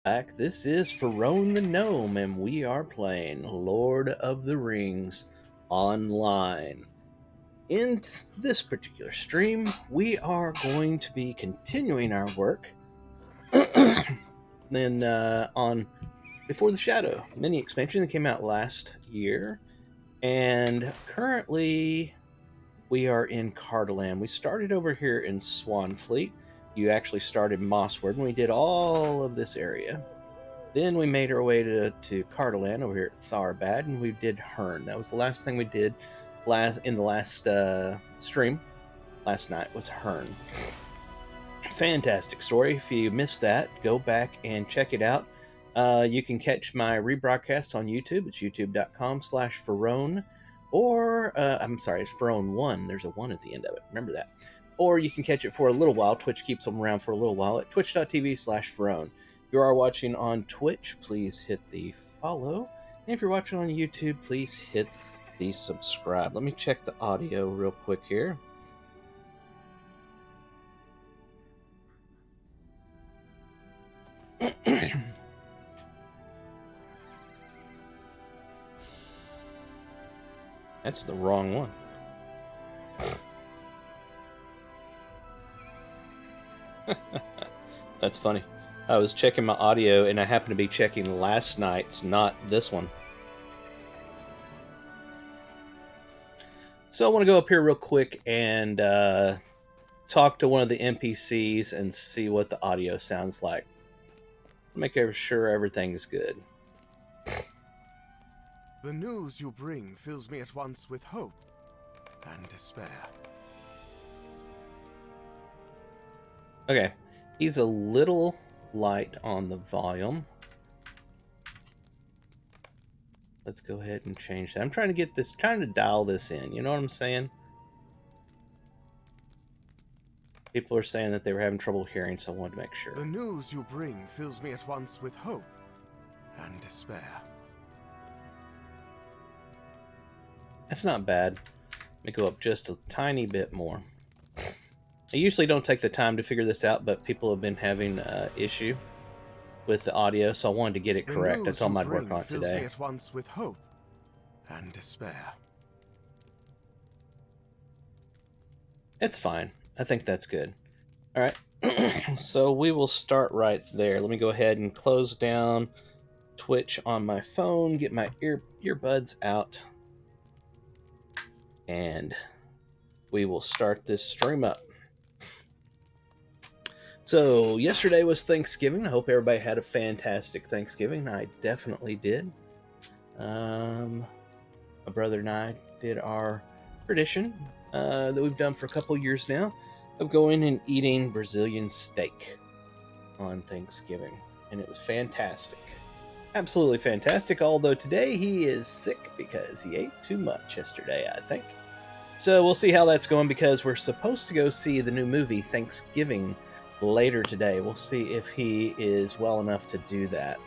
Back. This is Pharaoh the Gnome, and we are playing Lord of the Rings online. In this particular stream, we are going to be continuing our work then on Before the Shadow mini expansion that came out last year, and currently we are in Cardolan. We started over here in Swanfleet. You actually started Mossward, and we did all of this area. Then we made our way to Cardolan over here at Tharbad, and we did Hern. That was the last thing we did in the last stream. Last night was Hern. Fantastic story. If you missed that, go back and check it out. You can catch my rebroadcast on YouTube. It's youtube.com/Pharaoh. Or, I'm sorry, it's Pharaoh1. There's a 1 at the end of it. Remember that. Or you can catch it for a little while. Twitch keeps them around for a little while at twitch.tv/Pharaoh. If you are watching on Twitch, please hit the follow. And if you're watching on YouTube, please hit the subscribe. Let me check the audio real quick here. That's the wrong one. That's funny. I was checking my audio, and I happened to be checking last night's, not this one. So I want to go up here real quick and talk to one of the NPCs and see what the audio sounds like. Make sure everything's good. The news you bring fills me at once with hope and despair. Okay, he's a little light on the volume. Let's go ahead and change that. I'm trying to dial this in. You know what I'm saying? People are saying that they were having trouble hearing, so I wanted to make sure. The news you bring fills me at once with hope and despair. That's not bad. Let me go up just a tiny bit more. I usually don't take the time to figure this out, but people have been having an issue with the audio, so I wanted to get it correct. I told them I'd work on it today. Fills me at once with hope and despair. It's fine. I think that's good. All right. So we will start right there. Let me go ahead and close down Twitch on my phone, get my earbuds out, and we will start this stream up. So yesterday was Thanksgiving. I hope everybody had a fantastic Thanksgiving. I definitely did. My brother and I did our tradition that we've done for a couple years now of going and eating Brazilian steak on Thanksgiving. And it was fantastic. Absolutely fantastic. Although today he is sick because he ate too much yesterday, I think. So we'll see how that's going because we're supposed to go see the new movie Thanksgiving later today. We'll see if he is well enough to do that.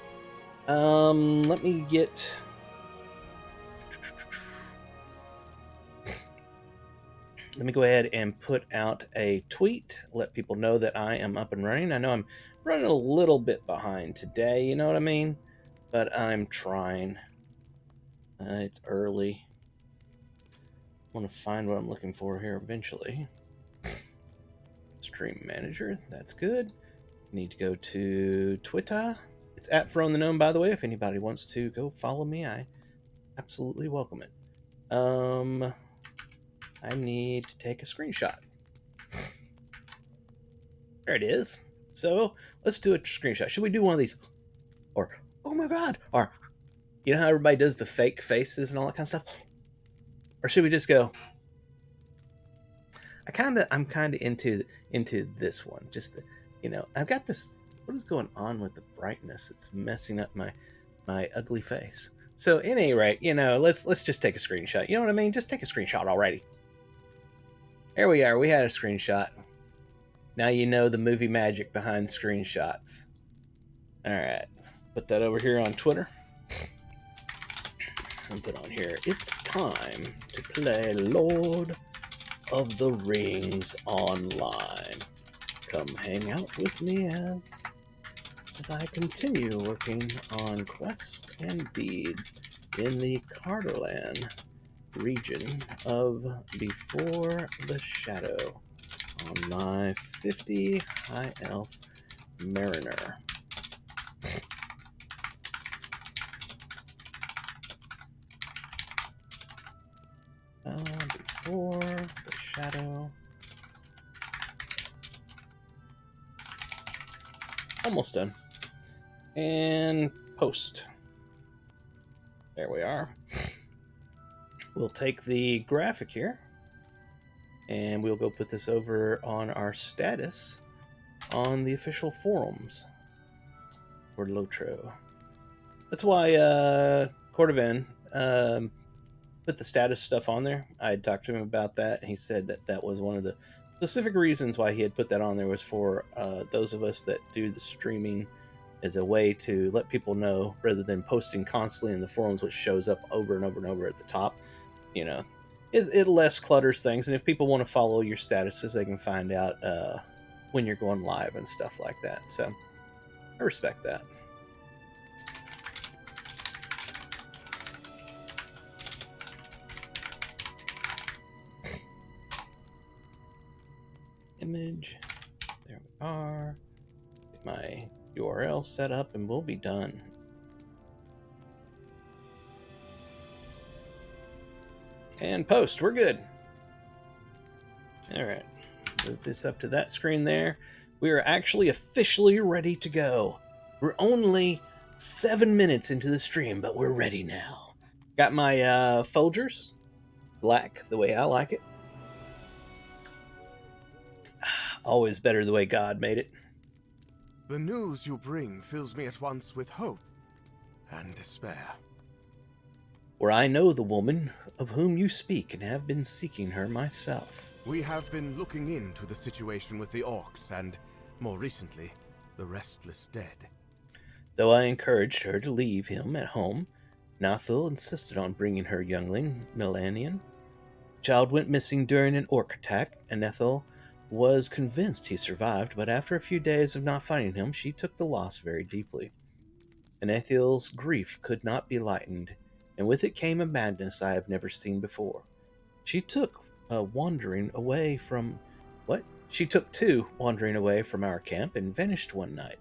Let me go ahead and put out a tweet, let people know that I am up and running. I know I'm running a little bit behind today, you know what I mean? But I'm trying. It's early. I want to find what I'm looking for here eventually. Stream manager, that's good. Need to go to Twitter. It's at Pharaoh the Gnome, by the way. If anybody wants to go follow me, I absolutely welcome it. I need to take a screenshot. There it is. So let's do a screenshot. Should we do one of these? Or, oh my god. Or, you know how everybody does the fake faces and all that kind of stuff? Or should we just go? I'm kind of into this one. Just I've got this. What is going on with the brightness? It's messing up my ugly face. So at any rate, let's just take a screenshot. You know what I mean? Just take a screenshot already. There we are. We had a screenshot. Now you know the movie magic behind screenshots. All right, put that over here on Twitter. And put on here. It's time to play Lord of the Rings online. Come hang out with me as I continue working on quests and deeds in the Cardolan region of Before the Shadow on my 50 High Elf Mariner. Before the Shadow. Almost done. And post. There we are. We'll take the graphic here and we'll go put this over on our status on the official forums for Lotro. That's why Cordovan put the status stuff on there. I had talked to him about that, and he said that that was one of the specific reasons why he had put that on there was for those of us that do the streaming as a way to let people know rather than posting constantly in the forums, which shows up over and over and over at the top. You know, it less clutters things, and if people want to follow your statuses, they can find out when you're going live and stuff like that. So I respect that. Image. There we are. Get my URL set up and we'll be done. And post. We're good. All right. Move this up to that screen there. We are actually officially ready to go. We're only 7 minutes into the stream, but we're ready now. Got my Folgers. Black, the way I like it. Always better the way God made it. The news you bring fills me at once with hope and despair. For I know the woman of whom you speak and have been seeking her myself. We have been looking into the situation with the orcs and, more recently, the restless dead. Though I encouraged her to leave him at home, Nathil insisted on bringing her youngling, Melanian. The child went missing during an orc attack, and Ethel was convinced he survived, but after a few days of not finding him, she took the loss very deeply. And Ethel's grief could not be lightened, and with it came a madness I have never seen before. She took wandering away from our camp and vanished one night.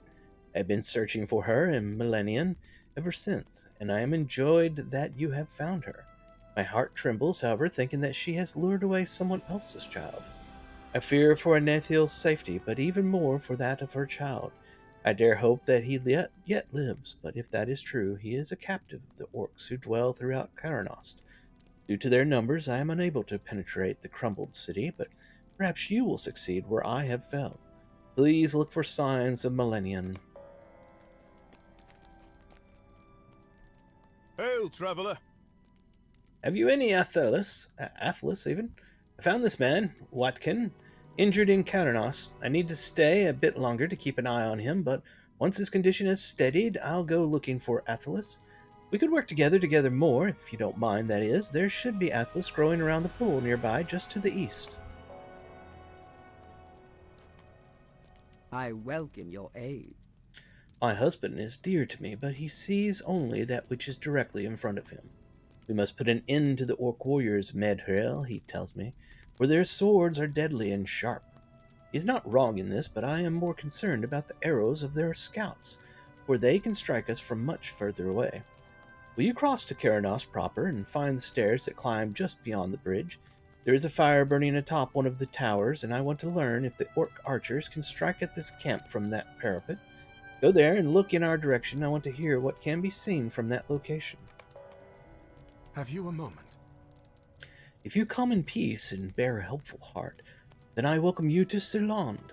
I have been searching for her in Millennium ever since, and I am enjoyed that you have found her. My heart trembles, however, thinking that she has lured away someone else's child. I fear for Nathil's safety, but even more for that of her child. I dare hope that he yet lives, but if that is true, he is a captive of the orcs who dwell throughout Karanost. Due to their numbers, I am unable to penetrate the crumbled city, but perhaps you will succeed where I have failed. Please look for signs of Millennium. Hail, traveler! Have you any Athelus even? I found this man, Watkin, injured in Karanos. I need to stay a bit longer to keep an eye on him, but once his condition has steadied, I'll go looking for Athelus. We could work together more, if you don't mind, that is. There should be Athelus growing around the pool nearby, just to the east. I welcome your aid. My husband is dear to me, but he sees only that which is directly in front of him. We must put an end to the orc warriors, Medhrel, he tells me, for their swords are deadly and sharp. He is not wrong in this, but I am more concerned about the arrows of their scouts, for they can strike us from much further away. Will you cross to Karanos proper and find the stairs that climb just beyond the bridge? There is a fire burning atop one of the towers, and I want to learn if the orc archers can strike at this camp from that parapet. Go there and look in our direction. I want to hear what can be seen from that location. Have you a moment? If you come in peace and bear a helpful heart, then I welcome you to Ceylond.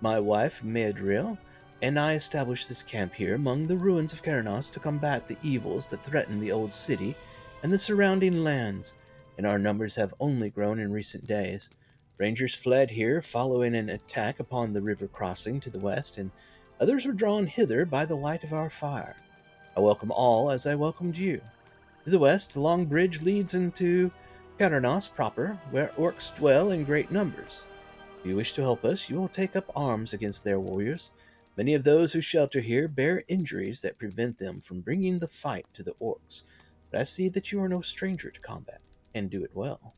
My wife, Medril, and I established this camp here among the ruins of Karanos to combat the evils that threaten the old city and the surrounding lands, and our numbers have only grown in recent days. Rangers fled here following an attack upon the river crossing to the west, and others were drawn hither by the light of our fire. I welcome all as I welcomed you. To the west, a long bridge leads into Karanos proper, where orcs dwell in great numbers. If you wish to help us, you will take up arms against their warriors. Many of those who shelter here bear injuries that prevent them from bringing the fight to the orcs. But I see that you are no stranger to combat, and do it well.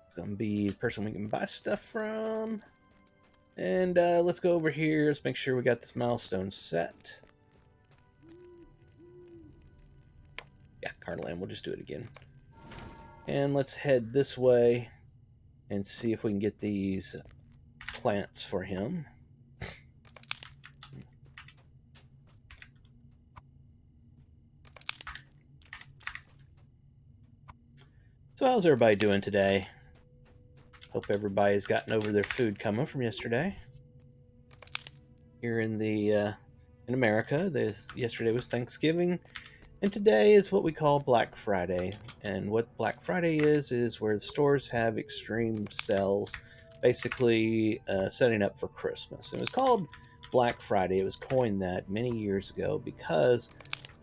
It's going to be the person we can buy stuff from. And let's go over here. Let's make sure we got this milestone set. Yeah, Cardolan, we'll just do it again. And let's head this way and see if we can get these plants for him. So how's everybody doing today? Hope everybody's gotten over their food coma from yesterday. Here in in America, yesterday was Thanksgiving, and today is what we call Black Friday. And what Black Friday is where the stores have extreme sales, basically setting up for Christmas. It was called Black Friday. It was coined that many years ago because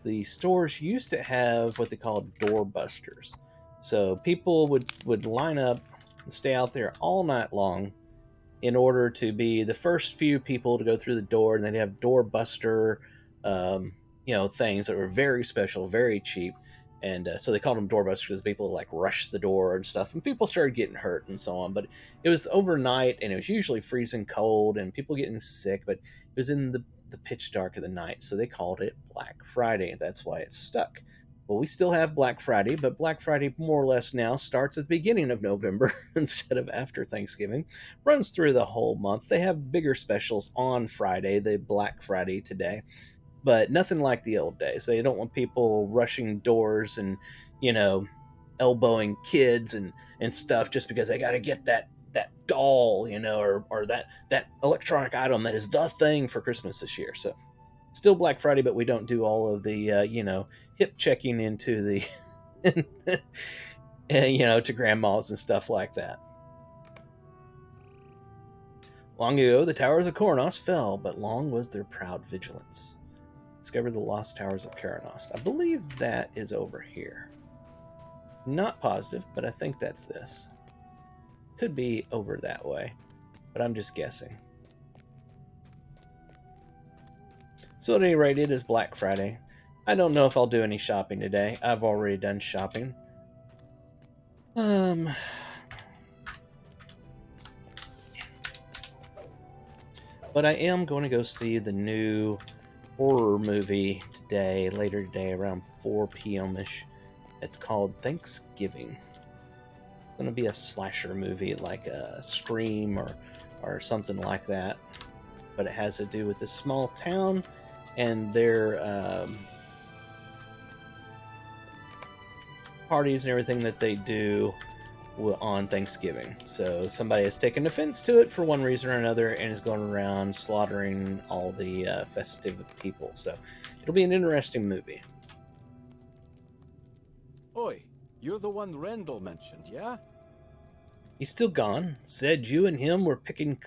the stores used to have what they called doorbusters. So people would line up and stay out there all night long in order to be the first few people to go through the door, and they'd have doorbuster, um, things that were very special, very cheap, and so they called them doorbusters because people like rush the door and stuff, and people started getting hurt and so on. But it was overnight, and it was usually freezing cold, and people getting sick. But it was in the pitch dark of the night, so they called it Black Friday. That's why it stuck. Well, we still have Black Friday, but Black Friday more or less now starts at the beginning of November instead of after Thanksgiving. Runs through the whole month. They have bigger specials on Friday, the Black Friday today, but nothing like the old days. They don't want people rushing doors and, elbowing kids and stuff just because they got to get that doll, or that electronic item that is the thing for Christmas this year. So still Black Friday, but we don't do all of the hip checking into the to grandmas and stuff like that. Long ago, the towers of Coronos fell, but long was their proud vigilance. Discover the lost towers of Coronos. I believe that is over here. Not positive, but I think that's this. Could be over that way, but I'm just guessing. So at any rate, it is Black Friday. I don't know if I'll do any shopping today. I've already done shopping. But I am going to go see the new horror movie today, later today, around 4 p.m.-ish. It's called Thanksgiving. It's going to be a slasher movie, like a Scream or something like that. But it has to do with this small town and their parties and everything that they do on Thanksgiving. So somebody has taken offense to it for one reason or another and is going around slaughtering all the festive people. So it'll be an interesting movie. Oi, you're the one Rendell mentioned, yeah? He's still gone. Said you and him were picking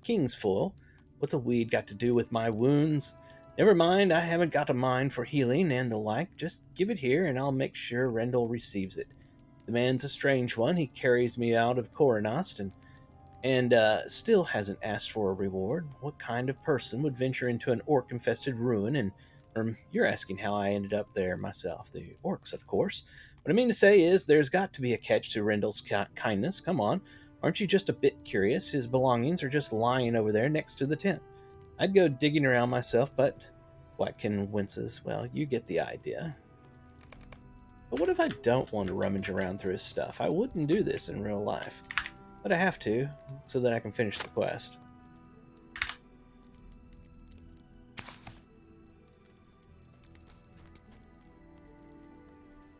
king's foil. What's a weed got to do with my wounds? Never mind, I haven't got a mind for healing and the like. Just give it here and I'll make sure Rendell receives it. The man's a strange one. He carries me out of Coronost and still hasn't asked for a reward. What kind of person would venture into an orc-infested ruin? And you're asking how I ended up there myself. The orcs, of course. What I mean to say is there's got to be a catch to Rendell's kindness. Come on. Aren't you just a bit curious? His belongings are just lying over there next to the tent. I'd go digging around myself, but Whatkin winces. Well, you get the idea. But what if I don't want to rummage around through his stuff? I wouldn't do this in real life. But I have to, so that I can finish the quest.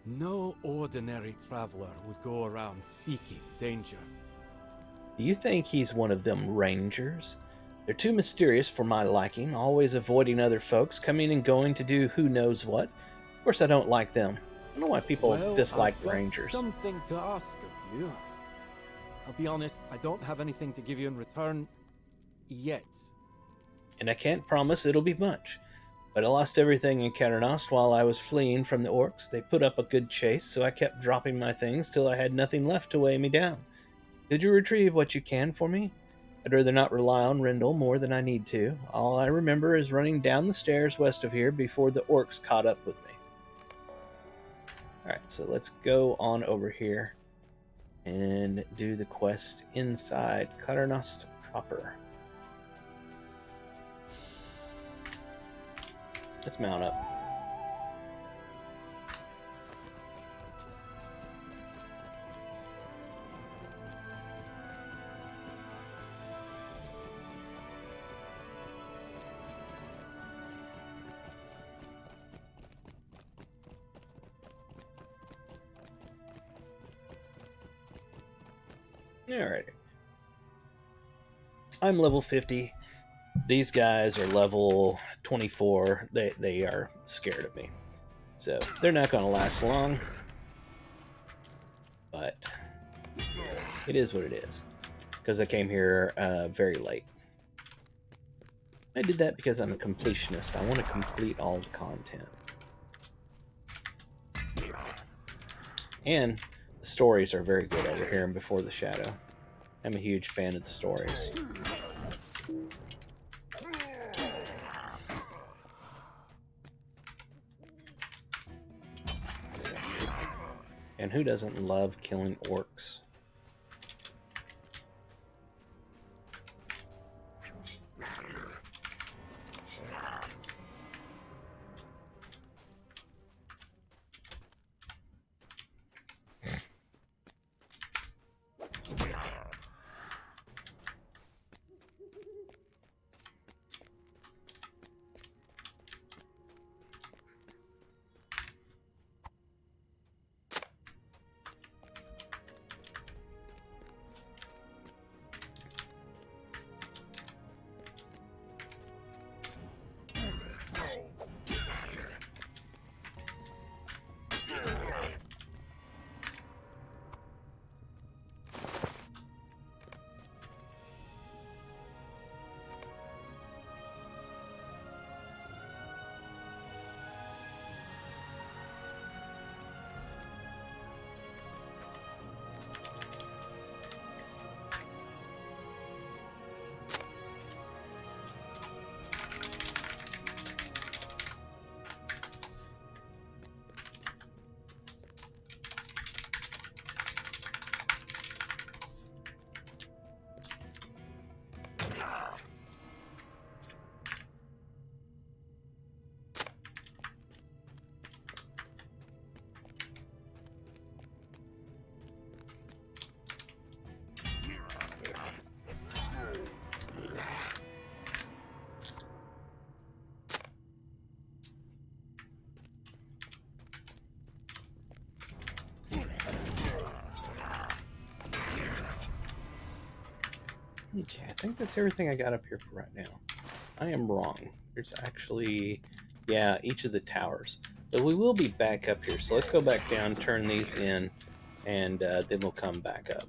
No ordinary traveler would go around seeking danger. Do you think he's one of them rangers? They're too mysterious for my liking, always avoiding other folks, coming and going to do who knows what. Of course I don't like them. I don't know why people dislike I've got rangers. Something to ask of you. I'll be honest, I don't have anything to give you in return yet. And I can't promise it'll be much. But I lost everything in Caternost while I was fleeing from the orcs. They put up a good chase, so I kept dropping my things till I had nothing left to weigh me down. Did you retrieve what you can for me? I'd rather not rely on Rendell more than I need to. All I remember is running down the stairs west of here before the orcs caught up with me. Alright, so let's go on over here and do the quest inside Cardolan proper. Let's mount up. Alright. I'm level 50. These guys are level 24. They are scared of me. So they're not going to last long. But it is what it is. Because I came here very late. I did that because I'm a completionist. I want to complete all the content. And the stories are very good over here in Before the Shadow. I'm a huge fan of the stories. And who doesn't love killing orcs? Okay, I think that's everything I got up here for right now. I am wrong. There's actually, yeah, each of the towers. But we will be back up here. So let's go back down, turn these in, and then we'll come back up.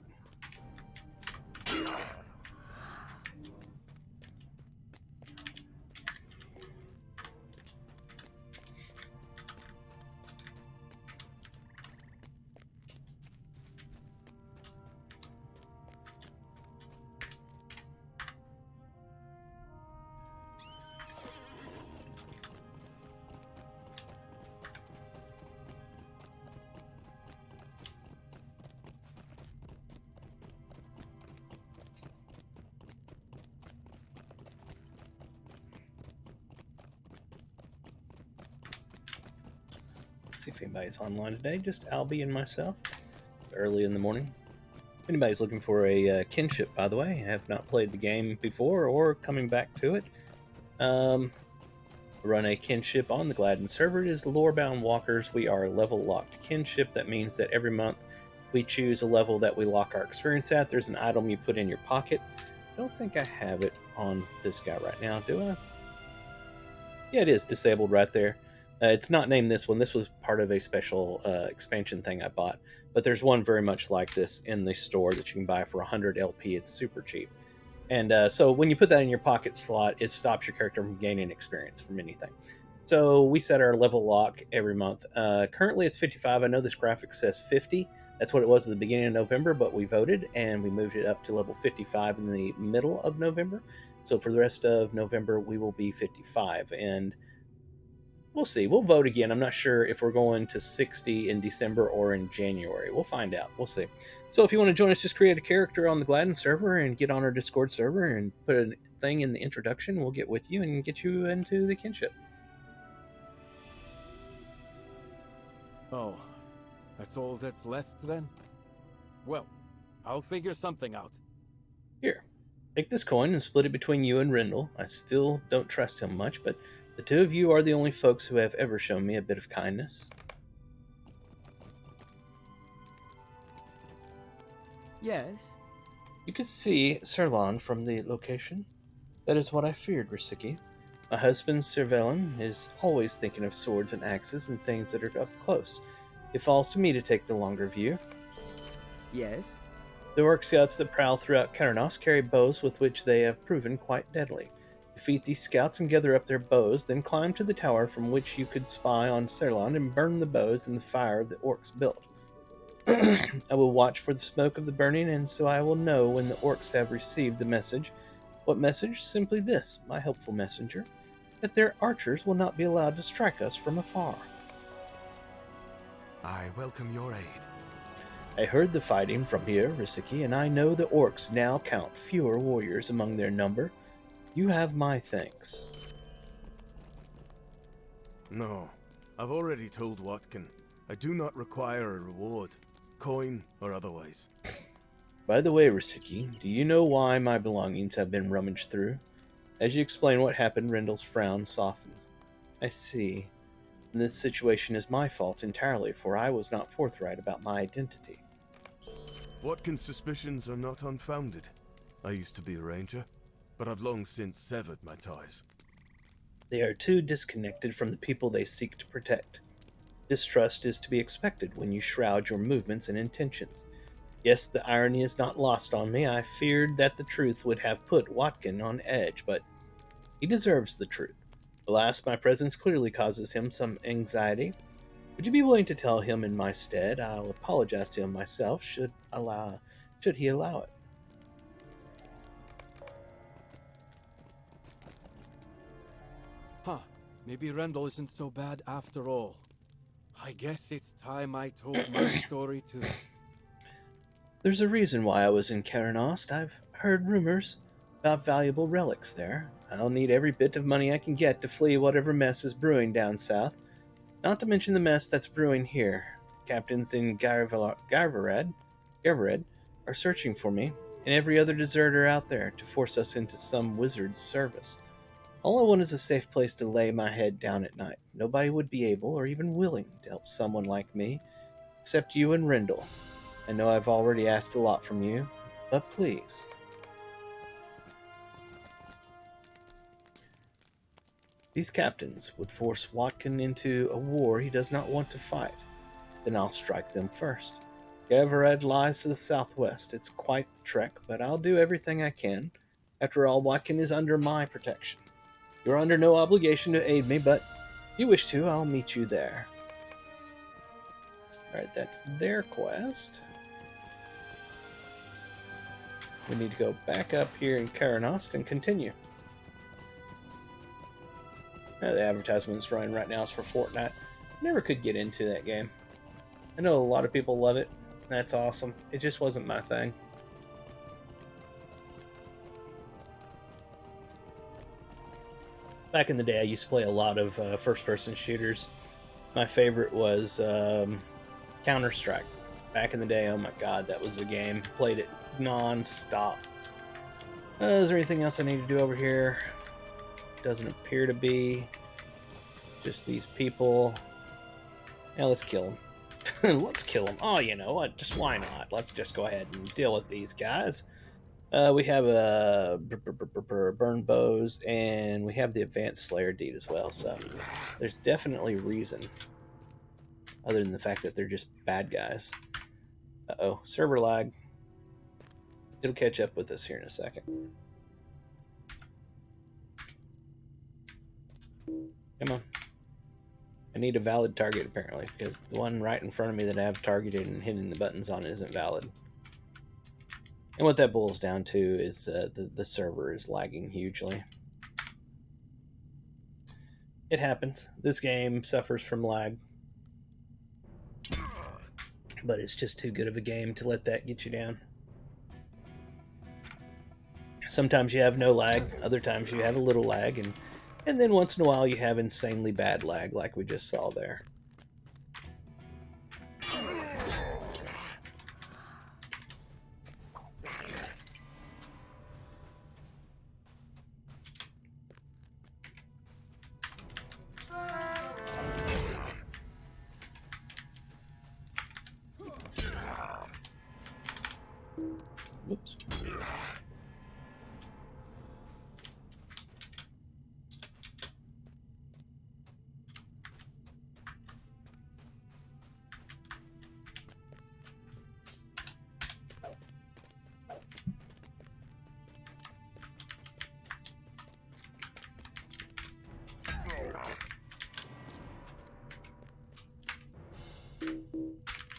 See if anybody's online today. Just Albie and myself. Early in the morning. If anybody's looking for a kinship, by the way, have not played the game before or coming back to it, run a kinship on the Gladden server. It is Lorebound Walkers. We are a level locked kinship. That means that every month we choose a level that we lock our experience at. There's an item you put in your pocket. I don't think I have it on this guy right now, do I? Yeah, it is disabled right there. It's not named this one. This was part of a special expansion thing I bought. But there's one very much like this in the store that you can buy for 100 LP. It's super cheap. And so when you put that in your pocket slot, it stops your character from gaining experience from anything. So we set our level lock every month. Currently it's 55. I know this graphic says 50, That's what it was at the beginning of November, but we voted and we moved it up to level 55 in the middle of November. So for the rest of November, we will be 55. And we'll see. We'll vote again. I'm not sure if we're going to 60 in December or in January. We'll find out. We'll see. So if you want to join us, just create a character on the Gladden server and get on our Discord server and put a thing in the introduction. We'll get with you and get you into the kinship. Oh, that's all that's left then? Well, I'll figure something out. Here, take this coin and split it between you and Rendell. I still don't trust him much, but the two of you are the only folks who have ever shown me a bit of kindness. Yes? You can see Serlon from the location. That is what I feared, Risiki. My husband, Servelin, is always thinking of swords and axes and things that are up close. It falls to me to take the longer view. Yes? The orc scouts that prowl throughout Cardolan carry bows with which they have proven quite deadly. Defeat these scouts and gather up their bows, then climb to the tower from which you could spy on Serlon and burn the bows in the fire the orcs built. I will watch for the smoke of the burning, and so I will know when the orcs have received the message. What message? Simply this, my helpful messenger, that their archers will not be allowed to strike us from afar. I welcome your aid. I heard the fighting from here, Risiki, and I know the orcs now count fewer warriors among their number. You have my thanks. No, I've already told Watkin. I do not require a reward, coin or otherwise. By the way, Risiki, do you know why my belongings have been rummaged through? As you explain what happened, Rendell's frown softens. I see. And this situation is my fault entirely, for I was not forthright about my identity. Watkin's suspicions are not unfounded. I used to be a ranger, but I've long since severed my ties. They are too disconnected from the people they seek to protect. Distrust is to be expected when you shroud your movements and intentions. Yes, the irony is not lost on me. I feared that the truth would have put Watkin on edge, but he deserves the truth. Alas, my presence clearly causes him some anxiety. Would you be willing to tell him in my stead? I'll apologize to him myself, should he allow it. Huh, maybe Rendell isn't so bad after all. I guess it's time I told my story too. There's a reason why I was in Karanost. I've heard rumors about valuable relics there. I'll need every bit of money I can get to flee whatever mess is brewing down south. Not to mention the mess that's brewing here. Captains in Garvared are searching for me, and every other deserter out there to force us into some wizard's service. All I want is a safe place to lay my head down at night. Nobody would be able or even willing to help someone like me, except you and Rendell. I know I've already asked a lot from you, but please. These captains would force Watkin into a war he does not want to fight. Then I'll strike them first. Gavared lies to the southwest. It's quite the trek, but I'll do everything I can. After all, Watkin is under my protection. You're under no obligation to aid me, but if you wish to, I'll meet you there. Alright, that's their quest. We need to go back up here in Karanost and continue. The advertisement's running right now is for Fortnite. Never could get into that game. I know a lot of people love it. That's awesome. It just wasn't my thing. Back in the day, I used to play a lot of first-person shooters. My favorite was Counter-Strike. Back in the day, oh my god, that was the game. Played it non-stop. Is there anything else I need to do over here? Doesn't appear to be. Just these people. Yeah, let's kill them. Let's kill them. Oh, you know what? Just why not? Let's just go ahead and deal with these guys. We have burn bows, and we have the advanced Slayer deed as well. So there's definitely reason, other than the fact that they're just bad guys. Uh-oh, server lag. It'll catch up with us here in a second. Come on. I need a valid target apparently, because the one right in front of me that I have targeted and hitting the buttons on isn't valid. And what that boils down to is the server is lagging hugely. It happens. This game suffers from lag. But it's just too good of a game to let that get you down. Sometimes you have no lag, other times you have a little lag, and then once in a while you have insanely bad lag like we just saw there. Whoops.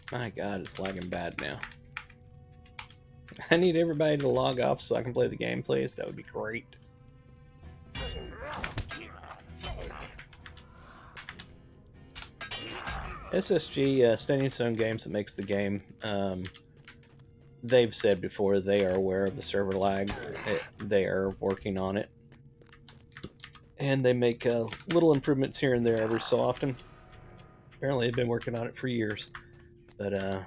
My God, it's lagging bad now. I need everybody to log off so I can play the game, please. That would be great. SSG, Standing Stone Games, that makes the game, they've said before they are aware of the server lag. They are working on it. And they make little improvements here and there every so often. Apparently they've been working on it for years. But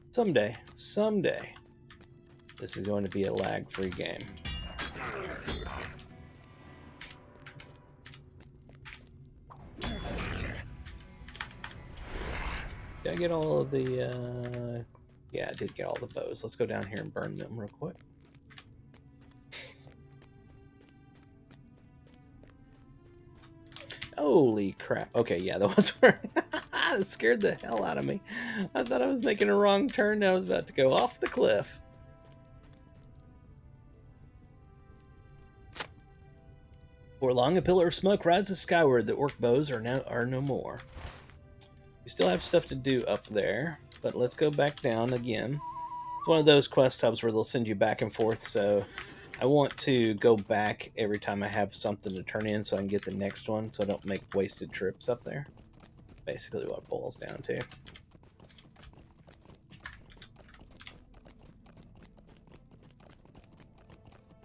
someday, this is going to be a lag-free game. Did I get all of the, yeah, I did get all the bows. Let's go down here and burn them real quick. Holy crap. Okay, yeah, those were... It scared the hell out of me. I thought I was making a wrong turn and I was about to go off the cliff. For long, a pillar of smoke rises skyward. The orc bows are no more. We still have stuff to do up there, but let's go back down again. It's one of those quest hubs where they'll send you back and forth, so I want to go back every time I have something to turn in so I can get the next one, so I don't make wasted trips up there. Basically what it boils down to.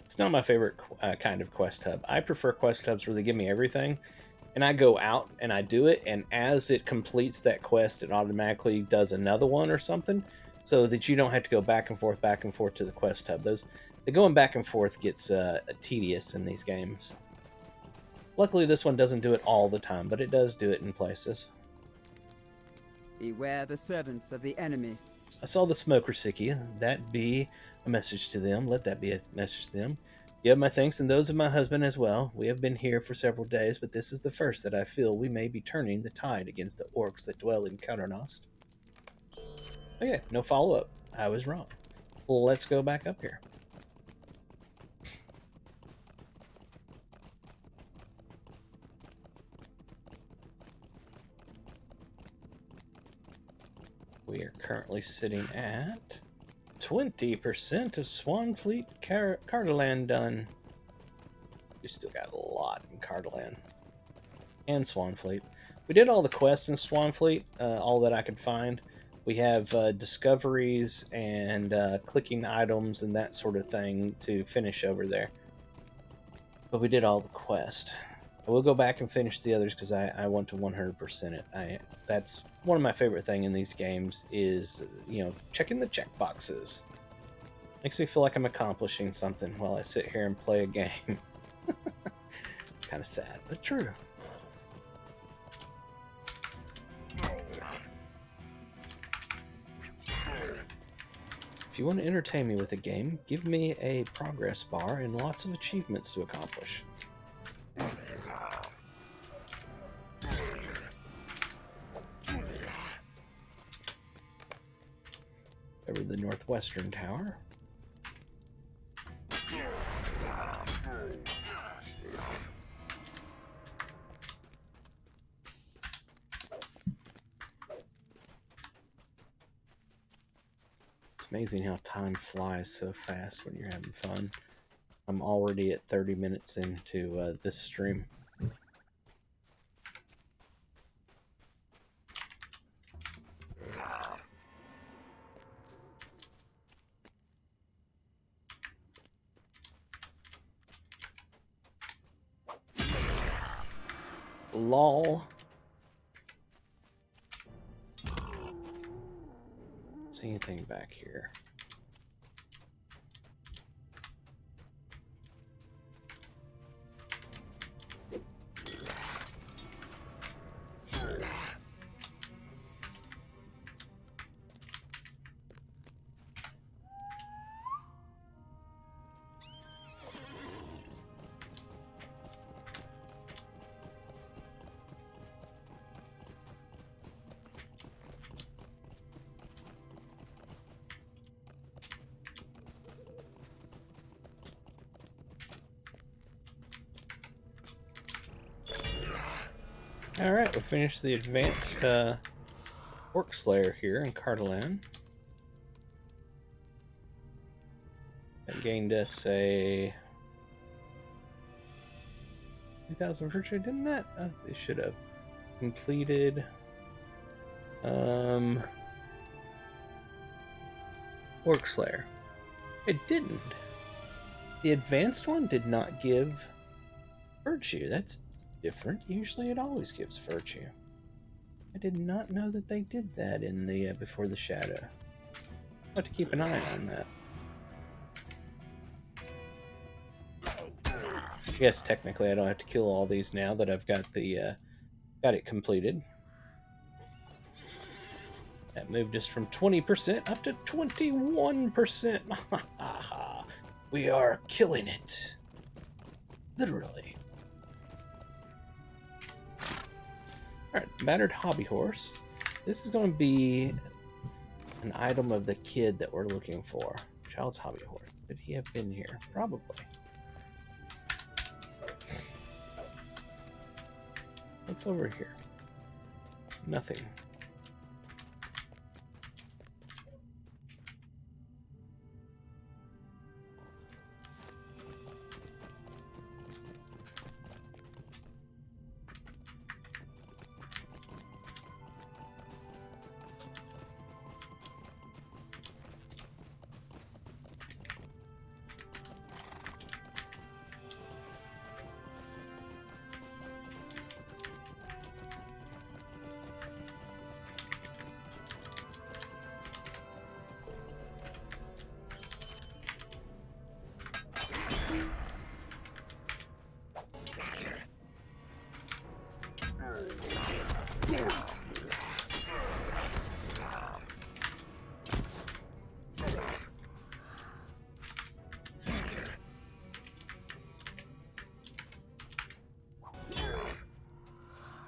It's not my favorite kind of quest hub. I prefer quest hubs where they give me everything, and I go out and I do it, and as it completes that quest, it automatically does another one or something, so that you don't have to go back and forth to the quest hub. The going back and forth gets tedious in these games. Luckily, this one doesn't do it all the time, but it does do it in places. Beware the servants of the enemy. I saw the smoker Sikia. That be a message to them. Let that be a message to them. You have my thanks and those of my husband as well. We have been here for several days, but this is the first that I feel we may be turning the tide against the orcs that dwell in Cardolan. Okay, no follow-up. I was wrong. Well, let's go back up here. We are currently sitting at 20% of Swanfleet Cardolan done. We still got a lot in Cardolan and Swanfleet. We did all the quests in Swanfleet, all that I could find. We have discoveries and clicking items and that sort of thing to finish over there. But we did all the quests. I will go back and finish the others because I want to 100% it. That's one of my favorite things in these games is, you know, checking the checkboxes. Makes me feel like I'm accomplishing something while I sit here and play a game. Kind of sad, but true. If you want to entertain me with a game, give me a progress bar and lots of achievements to accomplish. Over the northwestern tower. It's amazing how time flies so fast when you're having fun. I'm already at 30 minutes into this stream. LOL. See anything back here? Alright, we finished the advanced Orc Slayer here in Cardolan. That gained us a 2,000 virtue, didn't that? They should have completed. Orc Slayer. It didn't. The advanced one did not give virtue. That's different. Usually it always gives virtue. I did not know that they did that in the Before the Shadow. I'll have to keep an eye on that. I guess technically I don't have to kill all these now that I've got the got it completed. That moved us from 20% up to 21%. We are killing it. Literally. Alright, battered hobby horse. This is going to be an item of the kid that we're looking for. Child's hobby horse. Could he have been here? Probably. What's over here? Nothing.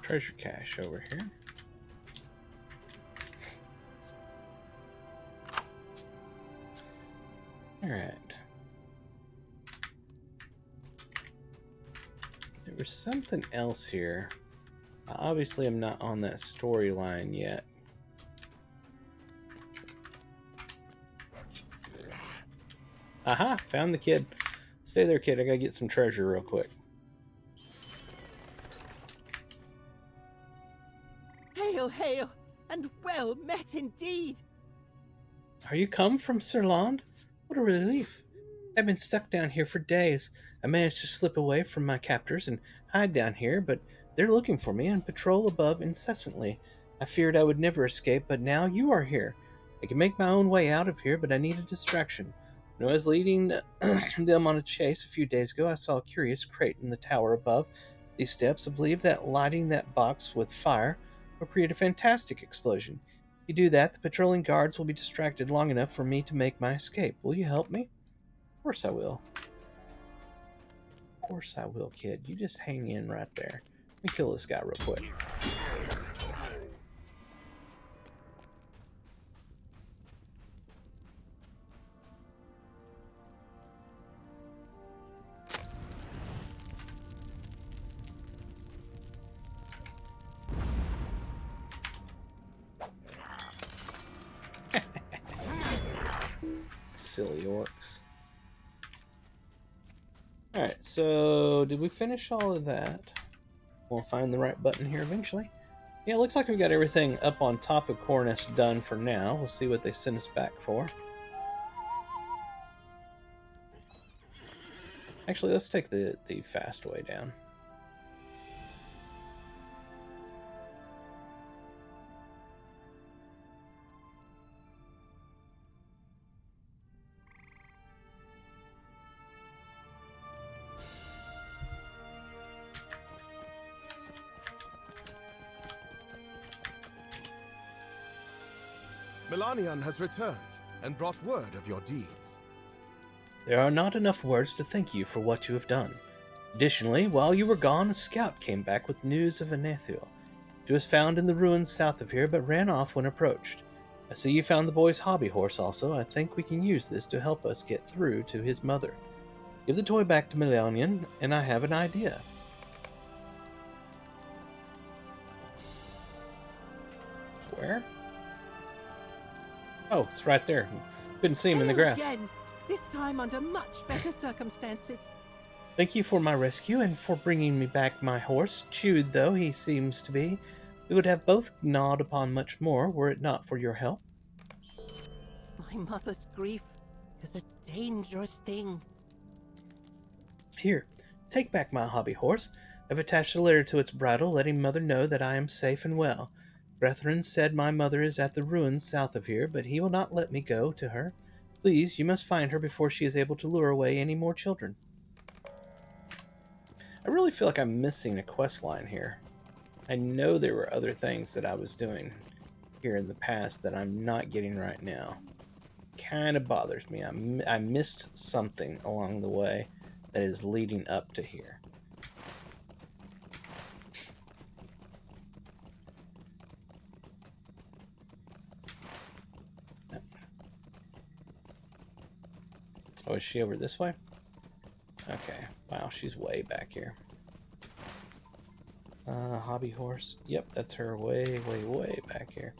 Treasure cache over here. Alright. There was something else here. Obviously, I'm not on that storyline yet. Aha! Found the kid. Stay there, kid. I gotta get some treasure real quick. Hail, hail, and well met indeed. Are you come from Sirland? What a relief. I've been stuck down here for days. I managed to slip away from my captors and hide down here, but they're looking for me and patrol above incessantly. I feared I would never escape, but now you are here. I can make my own way out of here, but I need a distraction. When I was leading them on a chase a few days ago, I saw a curious crate in the tower above these steps. I believe that lighting that box with fire will create a fantastic explosion. If you do that, the patrolling guards will be distracted long enough for me to make my escape. Will you help me? Of course I will. Of course I will, kid. You just hang in right there. Let me kill this guy real quick. silly orcs. Alright, so did we finish all of that? We'll find the right button here eventually. Yeah, it looks like we've got everything up on top of Cornice done for now. We'll see what they send us back for. Actually, let's take the fast way down. Melanion has returned and brought word of your deeds. There are not enough words to thank you for what you have done. Additionally, while you were gone, a scout came back with news of Anethio. She was found in the ruins south of here, but ran off when approached. I see you found the boy's hobby horse also. I think we can use this to help us get through to his mother. Give the toy back to Melanion, and I have an idea. Where? Oh, it's right there. Couldn't see him in the Hail grass. Again, this time under much better circumstances. Thank you for my rescue and for bringing me back my horse. Chewed though he seems to be, we would have both gnawed upon much more were it not for your help. My mother's grief is a dangerous thing. Here, take back my hobby horse. I've attached a letter to its bridle, letting mother know that I am safe and well. Brethren said my mother is at the ruins south of here, but he will not let me go to her. Please, you must find her before she is able to lure away any more children. I really feel like I'm missing a quest line here. I know there were other things that I was doing here in the past that I'm not getting right now. Kind of bothers me. I missed something along the way that is leading up to here. Oh, is she over this way? Okay. Wow, she's way back here. Hobby horse. Yep, that's her way, way, way back here.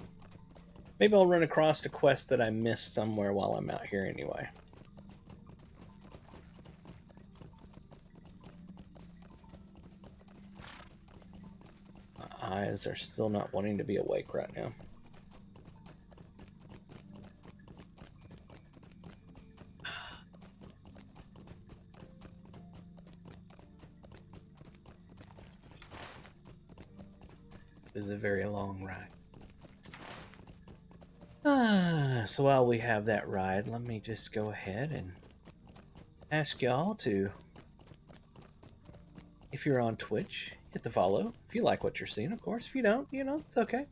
Maybe I'll run across a quest that I missed somewhere while I'm out here anyway. My eyes are still not wanting to be awake right now. It was a very long ride. So while we have that ride, let me just go ahead and ask y'all to, if you're on Twitch, hit the follow. If you like what you're seeing, of course. If you don't, you know, it's okay.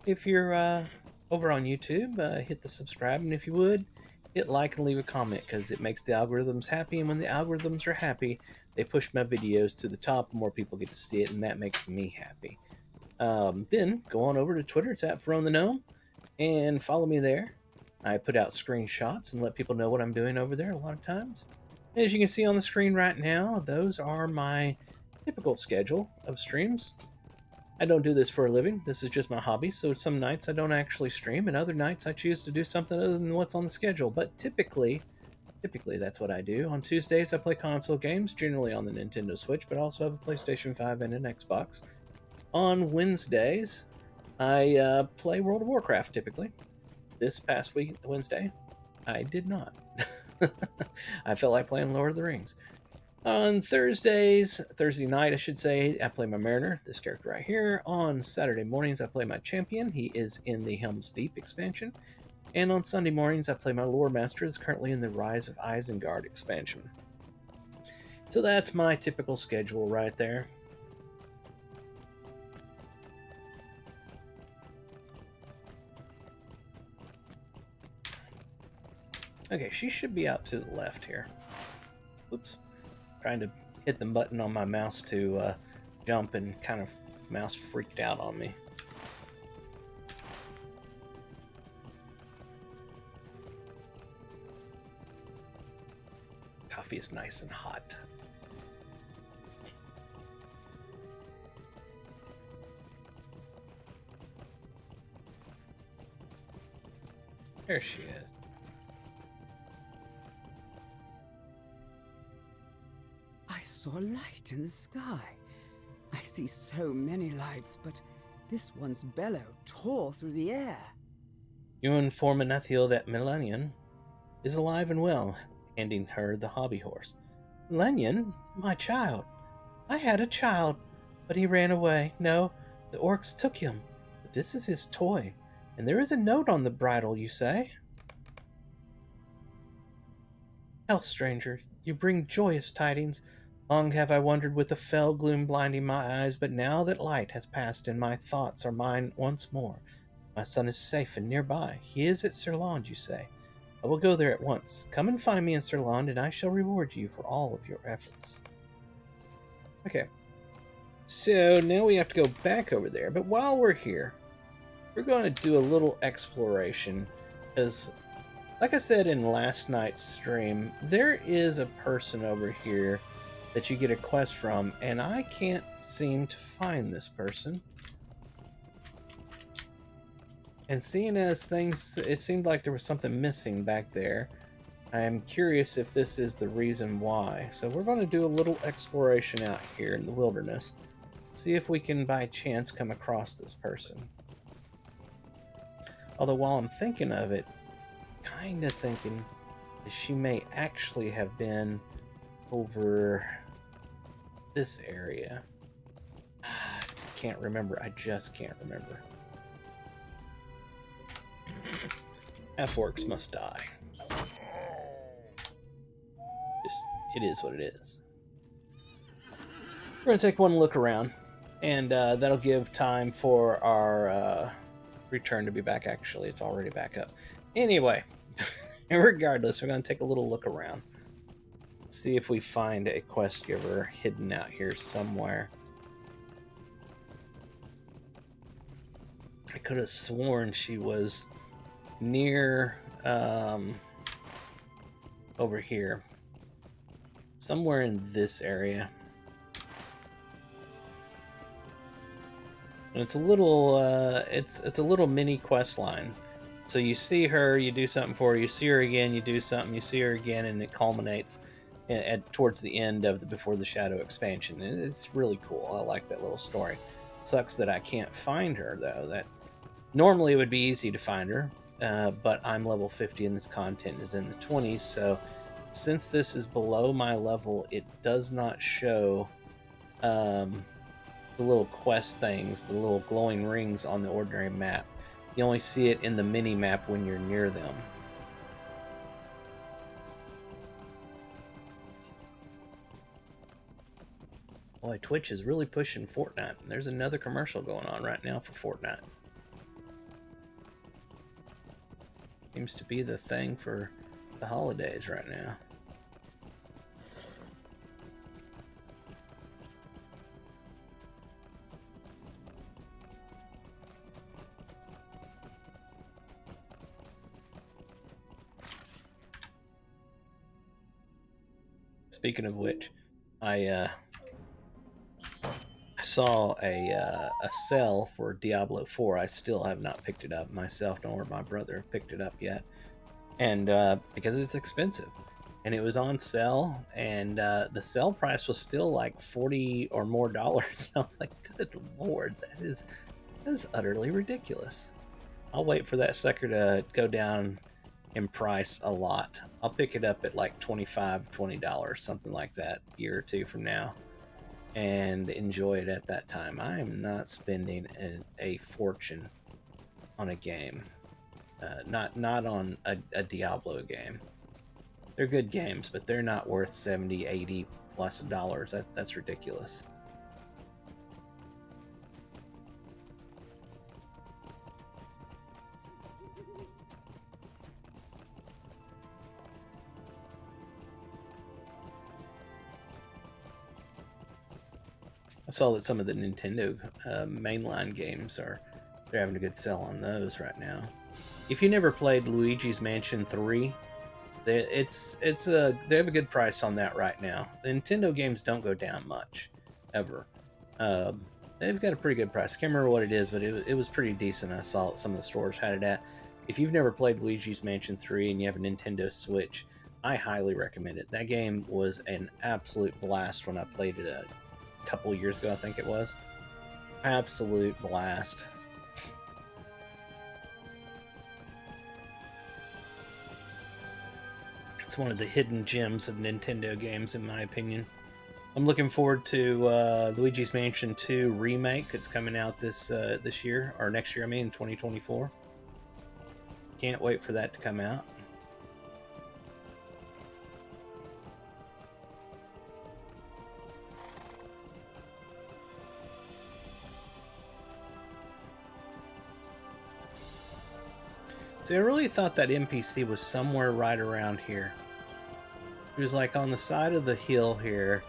If you're over on YouTube, hit the subscribe. And if you would, hit like and leave a comment because it makes the algorithms happy. And when the algorithms are happy, they push my videos to the top. More people get to see it, and that makes me happy. Then go on over to Twitter. It's at FaronTheGnome, and follow me there. I put out screenshots and let people know what I'm doing over there a lot of times. And as you can see on the screen right now, those are my typical schedule of streams. I don't do this for a living. This is just my hobby, so some nights I don't actually stream, and other nights I choose to do something other than what's on the schedule. But typically that's what I do. On Tuesdays, I play console games, generally on the Nintendo Switch, but I also have a PlayStation 5 and an Xbox. On Wednesdays, I play World of Warcraft, typically. This past week, Wednesday, I did not. I felt like playing Lord of the Rings. On Thursday night, I should say, I play my Mariner, this character right here. On Saturday mornings, I play my Champion. He is in the Helm's Deep expansion. And on Sunday mornings, I play my Lore Master, who's currently in the Rise of Isengard expansion. So that's my typical schedule right there. Okay, she should be out to the left here. Oops. Trying to hit the button on my mouse to jump, and kind of mouse freaked out on me. Coffee is nice and hot. There she is. saw a light in the sky. I see so many lights, but this one's bellow tore through the air. You inform Anathiel that Millennium is alive and well, handing her the hobby horse. Millennium? My child. I had a child, but he ran away. No, the orcs took him. But this is his toy, and there is a note on the bridle, you say? Health, stranger, you bring joyous tidings. Long have I wandered with the fell gloom blinding my eyes, but now that light has passed and my thoughts are mine once more, my son is safe and nearby. He is at Sirland, you say. I will go there at once. Come and find me in Sirland, and I shall reward you for all of your efforts. Okay. So now we have to go back over there, but while we're here, we're going to do a little exploration, because like I said in last night's stream, there is a person over here that you get a quest from, and I can't seem to find this person. And seeing as things, it seemed like there was something missing back there, I am curious if this is the reason why. So we're going to do a little exploration out here in the wilderness, see if we can by chance come across this person. Although while I'm thinking of it, kind of thinking that she may actually have been over this area. Can't remember. I just can't remember. Half-orcs must die. Just, it is what it is. We're going to take one look around, and that'll give time for our return to be back. Actually, it's already back up. Anyway, regardless, we're going to take a little look around. See if we find a quest giver hidden out here somewhere. I could have sworn she was near over here. Somewhere in this area. And it's a little it's a little mini quest line. So you see her, you do something for her, you see her again, you do something, you see her again, and it culminates towards the end of the Before the Shadow expansion. And it's really cool. I like that little story. Sucks that I can't find her, though. That normally it would be easy to find her, but I'm level 50 and this content is in the 20s, so since this is below my level, it does not show the little quest things, the little glowing rings on the ordinary map. You only see it in the mini map when you're near them. Boy, Twitch is really pushing Fortnite. There's another commercial going on right now for Fortnite. Seems to be the thing for the holidays right now. Speaking of which, I saw a sale for Diablo 4. I still have not picked it up myself, nor my brother have picked it up yet, and because it's expensive, and it was on sale, and the sale price was still like $40 or more. I was like, good lord, that is utterly ridiculous. I'll wait for that sucker to go down in price a lot. I'll pick it up at like $25-$20, something like that, a year or two from now, and enjoy it at that time. I am not spending a fortune on a game, not on a Diablo game. They're good games, but they're not worth $70-$80 plus dollars. That's ridiculous. I saw that some of the Nintendo mainline games they're having a good sell on those right now. If you never played Luigi's Mansion 3, they have a good price on that right now. The Nintendo games don't go down much, ever. They've got a pretty good price. I can't remember what it is, but it was pretty decent. I saw some of the stores had it at. If you've never played Luigi's Mansion 3 and you have a Nintendo Switch, I highly recommend it. That game was an absolute blast when I played it a couple years ago, I think it was. Absolute blast. It's one of the hidden gems of Nintendo games, in my opinion. I'm looking forward to Luigi's Mansion 2 remake. It's coming out this year, or next year, I mean, 2024. Can't wait for that to come out. See, I really thought that NPC was somewhere right around here. She was like on the side of the hill here,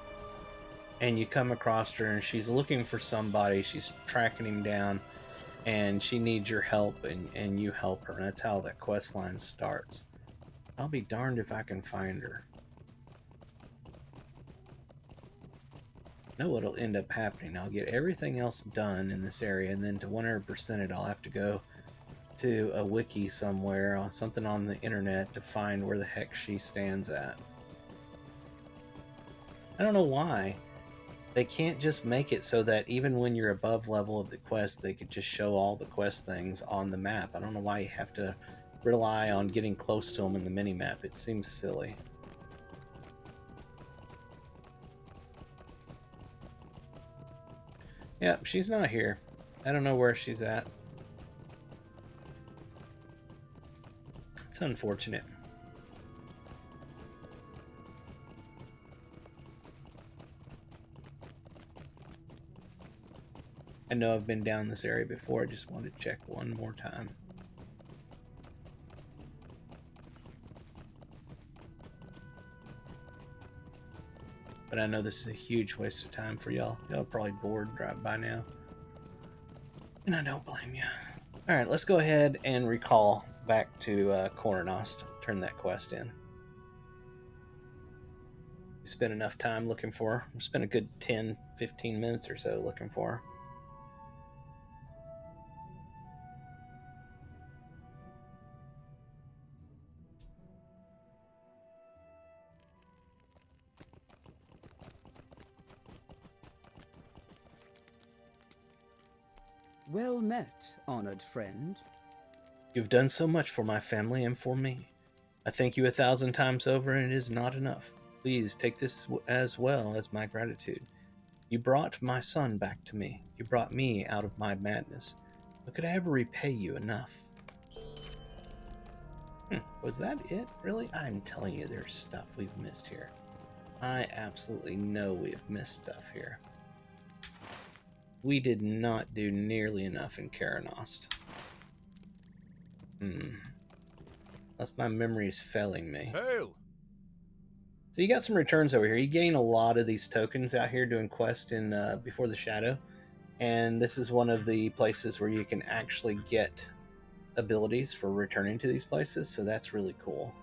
and you come across her, and she's looking for somebody. She's tracking him down, and she needs your help, and you help her. And that's how that quest line starts. I'll be darned if I can find her. I know what'll end up happening. I'll get everything else done in this area, and then to 100% it, I'll have to go to a wiki somewhere, on something on the internet, to find where the heck she stands at. I don't know why. They can't just make it so that even when you're above level of the quest, they could just show all the quest things on the map. I don't know why you have to rely on getting close to them in the mini-map. It seems silly. Yep, she's not here. I don't know where she's at. It's unfortunate. I know I've been down this area before. I just wanted to check one more time. But I know this is a huge waste of time for y'all. Y'all are probably bored right by now. And I don't blame you. Alright, let's go ahead and recall back to Coronost. Turn that quest in. We spent enough time looking for her. We spent a good 10-15 minutes or so looking for her. Well met, honored friend. You've done so much for my family and for me. I thank you 1,000 times over, and it is not enough. Please take this as well as my gratitude. You brought my son back to me. You brought me out of my madness. How could I ever repay you enough? Was that it? Really? I'm telling you, there's stuff we've missed here. I absolutely know we've missed stuff here. We did not do nearly enough in Coronost. Unless my memory is failing me. Hail! So you got some returns over here. You gain a lot of these tokens out here doing quests in Before the Shadow. And this is one of the places where you can actually get abilities for returning to these places. So that's really cool.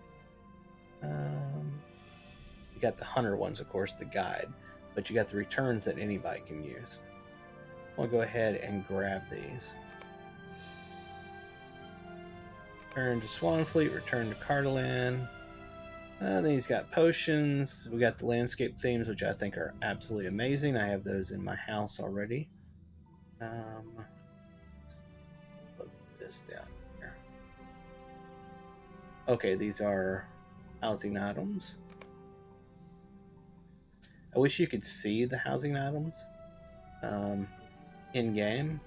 You got the hunter ones, of course, the guide. But you got the returns that anybody can use. I'll go ahead and grab these. Return to Swanfleet, return to Cardolan. Then he's got potions. We got the landscape themes, which I think are absolutely amazing. I have those in my house already. Let's put this down here. Okay, these are housing items. I wish you could see the housing items in game.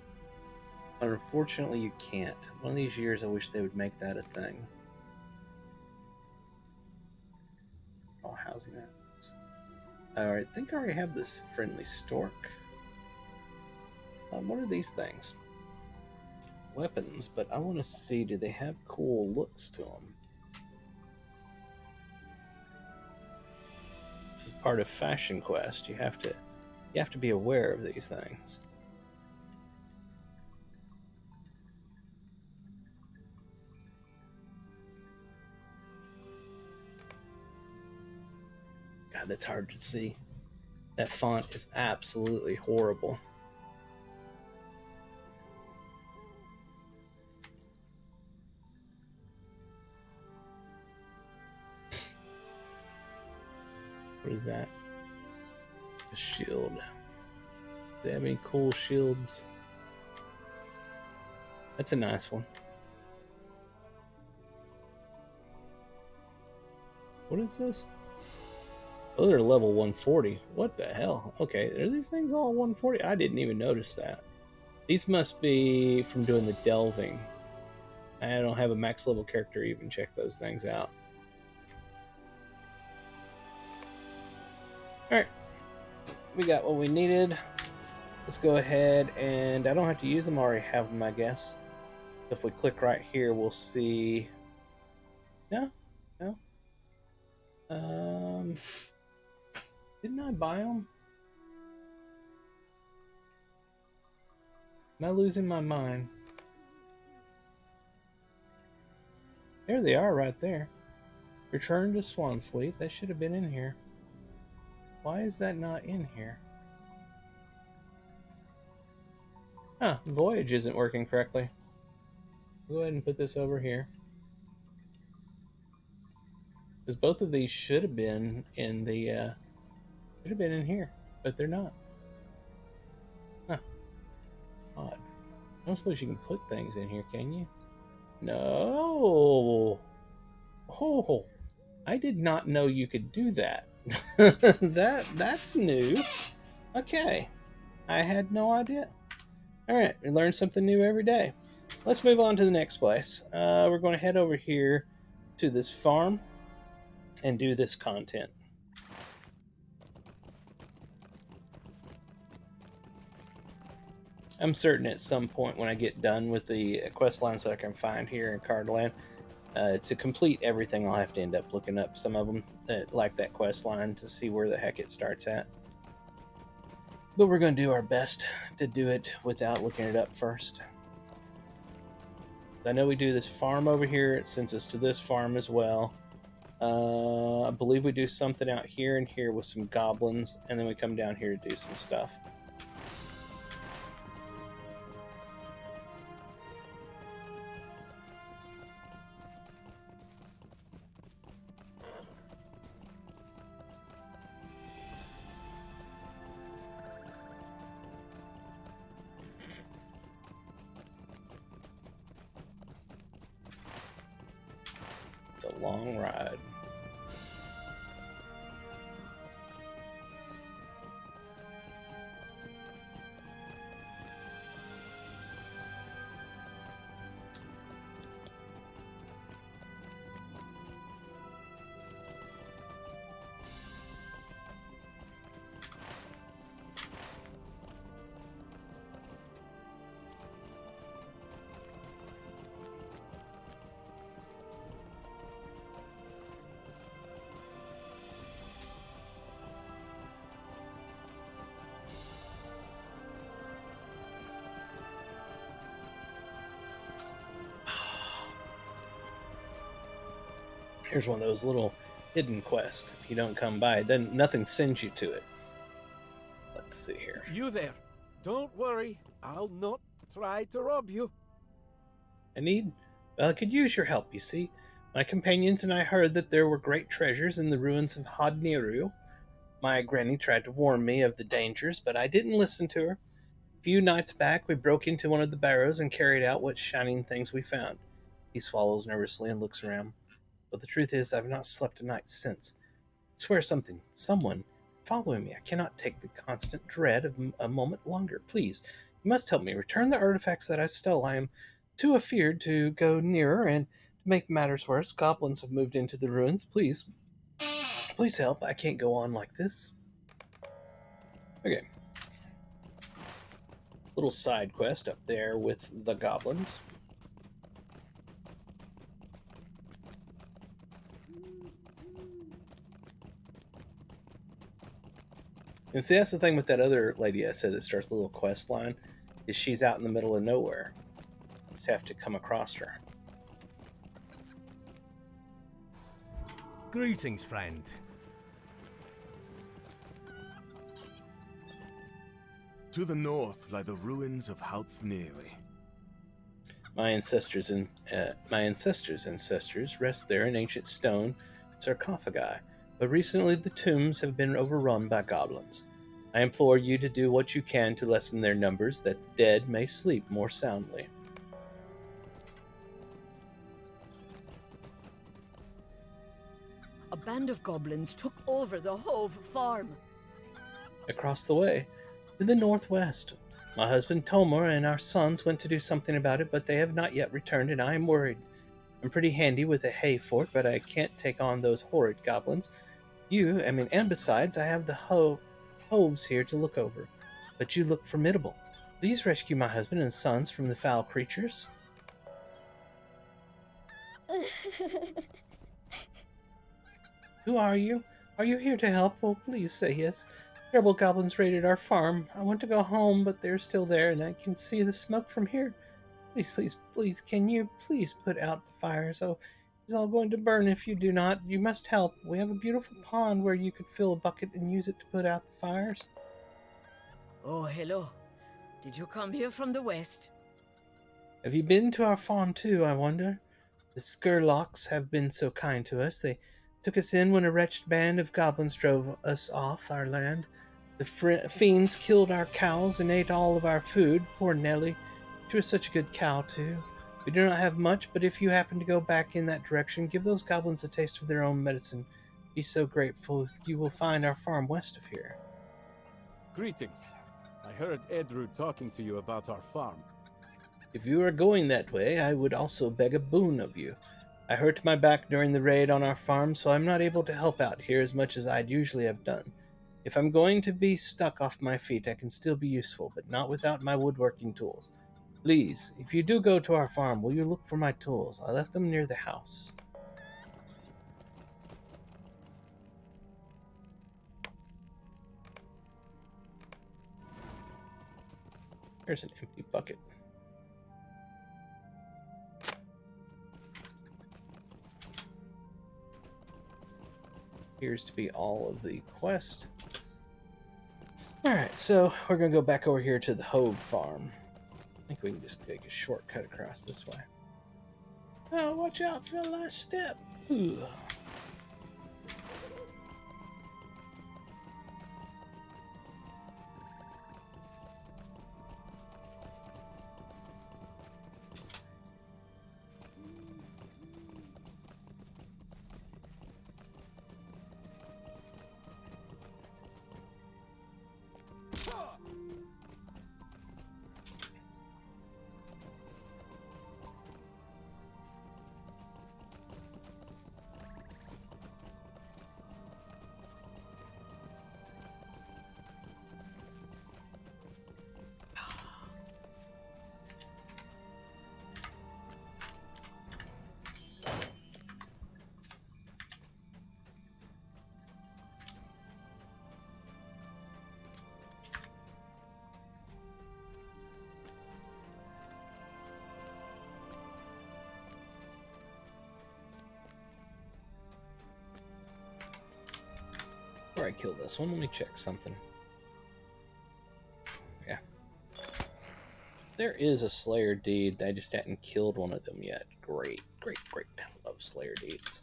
But unfortunately, you can't. One of these years, I wish they would make that a thing. All housing items. I think I already have this friendly stork. What are these things? Weapons, but I want to see, do they have cool looks to them? This is part of Fashion Quest. You have to be aware of these things. God, that's hard to see. That font is absolutely horrible. What is that? A shield. Do they have any cool shields? That's a nice one. What is this? Oh, they're level 140. What the hell? Okay, are these things all 140? I didn't even notice that. These must be from doing the delving. I don't have a max level character to even check those things out. Alright. We got what we needed. Let's go ahead and I don't have to use them. I already have them, I guess. If we click right here, we'll see... No? No? Didn't I buy them? Am I losing my mind? There they are right there. Return to Swanfleet. That should have been in here. Why is that not in here? Huh, Voyage isn't working correctly. Go ahead and put this over here. Because both of these should have been in the, should have been in here, but they're not. Huh. Odd. I don't suppose you can put things in here, can you? No. Oh, I did not know you could do that. That's new. Okay. I had no idea. Alright, we learn something new every day. Let's move on to the next place. We're going to head over here to this farm and do this content. I'm certain at some point when I get done with the quest lines that I can find here in Cardolan, to complete everything, I'll have to end up looking up some of them that like that quest line to see where the heck it starts at. But we're going to do our best to do it without looking it up first. I know we do this farm over here. It sends us to this farm as well. I believe we do something out here and here with some goblins, and then we come down here to do some stuff. It's a long ride. Here's one of those little hidden quests. If you don't come by, then nothing sends you to it. Let's see here. You there. Don't worry. I'll not try to rob you. I could use your help, you see. My companions and I heard that there were great treasures in the ruins of Hodniru. My granny tried to warn me of the dangers, but I didn't listen to her. A few nights back, we broke into one of the barrows and carried out what shining things we found. He swallows nervously and looks around. But the truth is, I've not slept a night since. I swear someone is following me. I cannot take the constant dread of a moment longer. Please, you must help me return the artifacts that I stole. I am too afeard to go nearer, and to make matters worse, goblins have moved into the ruins. Please help. I can't go on like this. Okay. Little side quest up there with the goblins. And see, that's the thing with that other lady I said that starts a little quest line, is she's out in the middle of nowhere. Just have to come across her. Greetings, friend. To the north lie the ruins of Halfneri. My ancestors' ancestors rest there in ancient stone sarcophagi. but recently the tombs have been overrun by goblins. I implore you to do what you can to lessen their numbers, that the dead may sleep more soundly. A band of goblins took over the Hove farm. Across the way, to the northwest. My husband Tomar and our sons went to do something about it, but they have not yet returned, and I am worried. I'm pretty handy with a hay fort, but I can't take on those horrid goblins. And besides, I have the hoves here to look over. But you look formidable. Please rescue my husband and sons from the foul creatures. Who are you? Are you here to help? Oh, please say yes. Terrible goblins raided our farm. I want to go home, but they're still there, and I can see the smoke from here. Please, please, please, can you please put out the fires? Oh, it's all going to burn if you do not. You must help. We have a beautiful pond where you could fill a bucket and use it to put out the fires. Oh, hello. Did you come here from the west? Have you been to our farm too, I wonder? The Skurlocks have been so kind to us. They took us in when a wretched band of goblins drove us off our land. The fiends killed our cows and ate all of our food. Poor Nellie. She was such a good cow, too. We do not have much, but if you happen to go back in that direction, give those goblins a taste of their own medicine. Be so grateful. You will find our farm west of here. Greetings. I heard Edrud talking to you about our farm. If you are going that way, I would also beg a boon of you. I hurt my back during the raid on our farm, so I'm not able to help out here as much as I'd usually have done. If I'm going to be stuck off my feet, I can still be useful, but not without my woodworking tools. Please, if you do go to our farm, will you look for my tools? I left them near the house. There's an empty bucket. Appears to be all of the quest. Alright, so we're going to go back over here to the Hove farm. I think we can just take a shortcut across this way. Oh, watch out for the last step. Ooh. Before I kill this one, let me check something. Yeah. There is a Slayer deed. I just hadn't killed one of them yet. Great, great, great. I love Slayer deeds.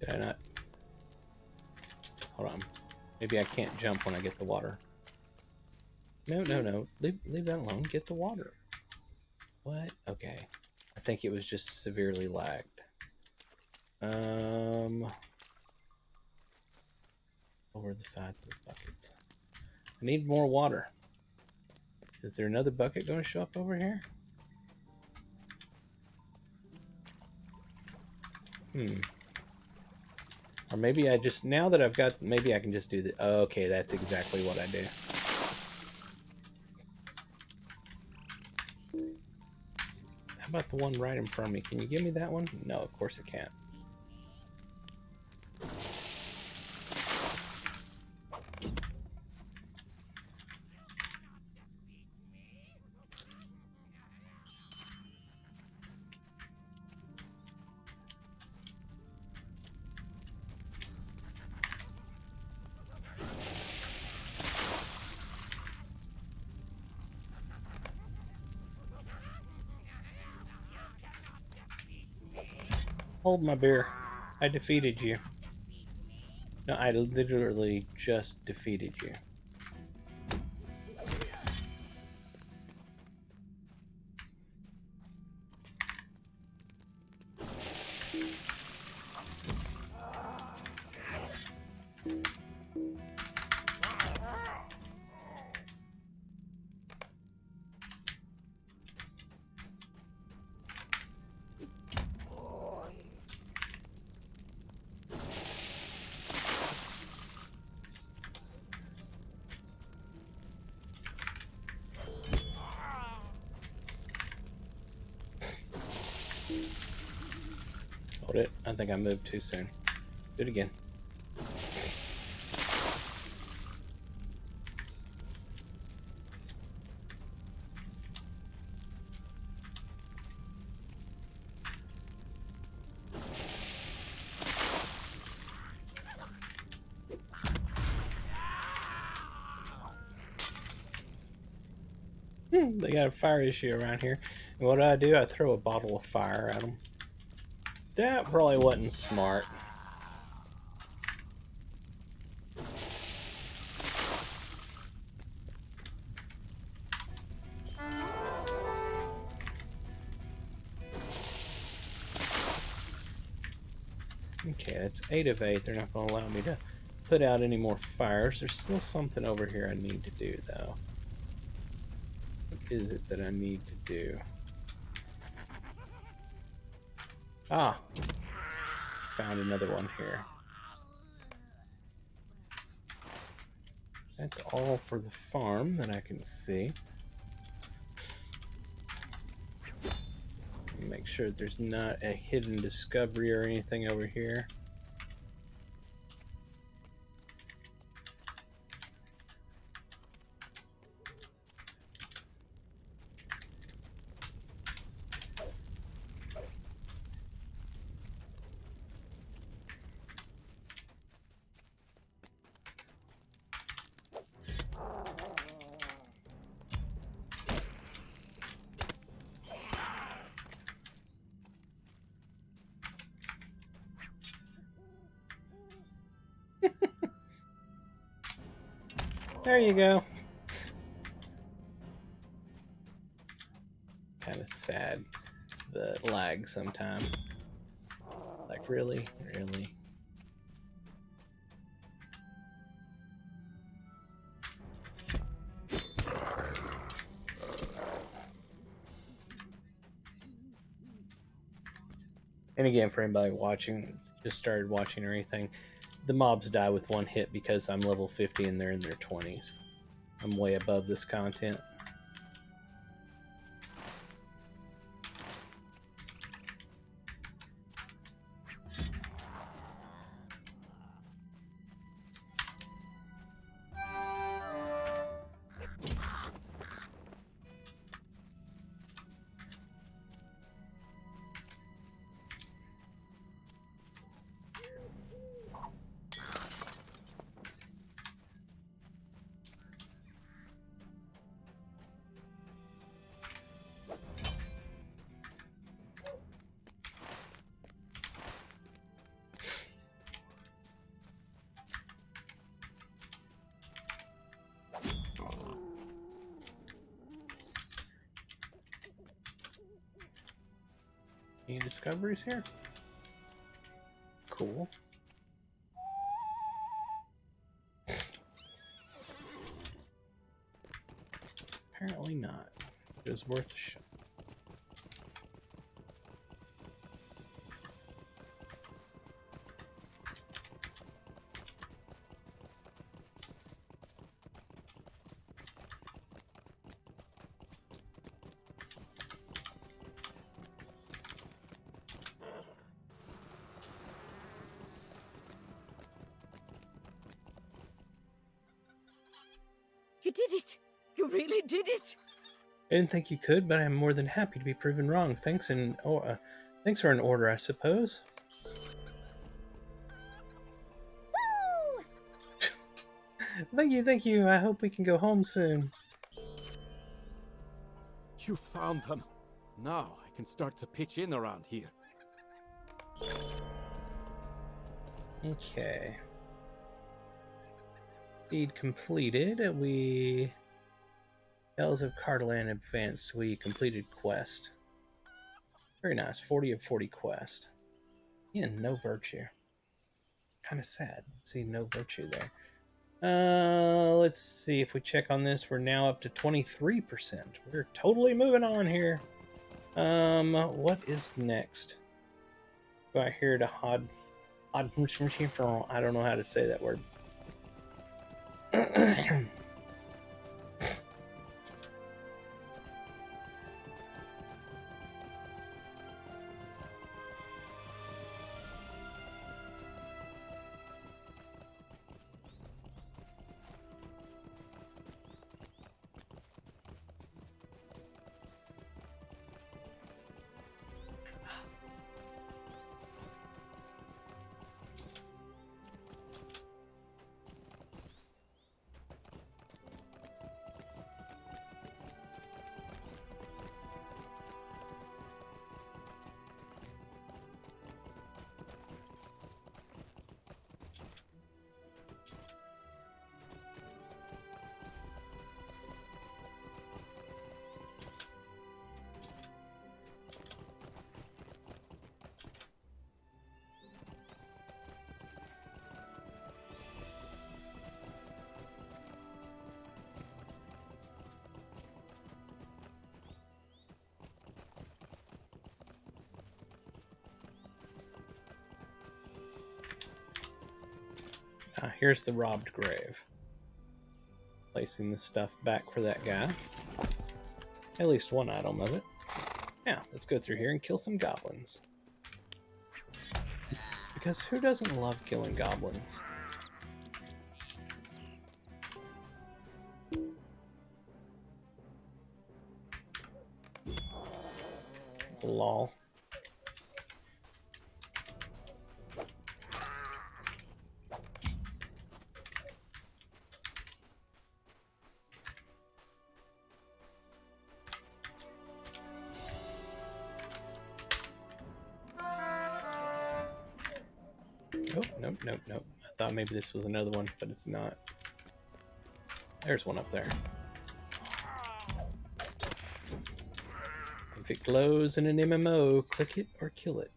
Did I not? Hold on. Maybe I can't jump when I get the water. No, no, no. Leave that alone. Get the water. What? Okay. I think it was just severely lagged. Over the sides of the buckets. I need more water. Is there another bucket going to show up over here? Or maybe I just, now that I've got, maybe I can just do the, okay, that's exactly what I do. How about the one right in front of me? Can you give me that one? No, of course I can't. Hold my beer. I defeated you. No, I literally just defeated you. Hold it. I think I moved too soon. Do it again. They got a fire issue around here. And what do? I throw a bottle of fire at them. That probably wasn't smart. Okay, that's 8 of 8. They're not going to allow me to put out any more fires. There's still something over here I need to do, though. What is it that I need to do? Ah! Found another one here. That's all for the farm that I can see. Make sure there's not a hidden discovery or anything over here. There you go. Kind of sad, the lag sometimes. Like, really? Really? And again, for anybody watching, just started watching or anything, the mobs die with one hit because I'm level 50 and they're in their 20s. I'm way above this content. Any discoveries here? Cool. Apparently not. It was worth a shot. You did it! You really did it! I didn't think you could, but I'm more than happy to be proven wrong. Thanks for an order, I suppose. Woo! Thank you, thank you. I hope we can go home soon. You found them. Now I can start to pitch in around here. Okay. Deed completed. We Tales of Cardolan advanced. We completed quest. Very nice. 40 of 40 quest. Again, no virtue. Kind of sad. See, no virtue there. Let's see if we check on this. We're now up to 23%. We're totally moving on here. What is next? Go out here to Hod. I don't know how to say that word. Here's the robbed grave. Placing the stuff back for that guy. At least one item of it. Now, let's go through here and kill some goblins. Because who doesn't love killing goblins? Lol. Oh, nope, nope, nope. I thought maybe this was another one, but it's not. There's one up there. If it glows in an MMO, click it or kill it.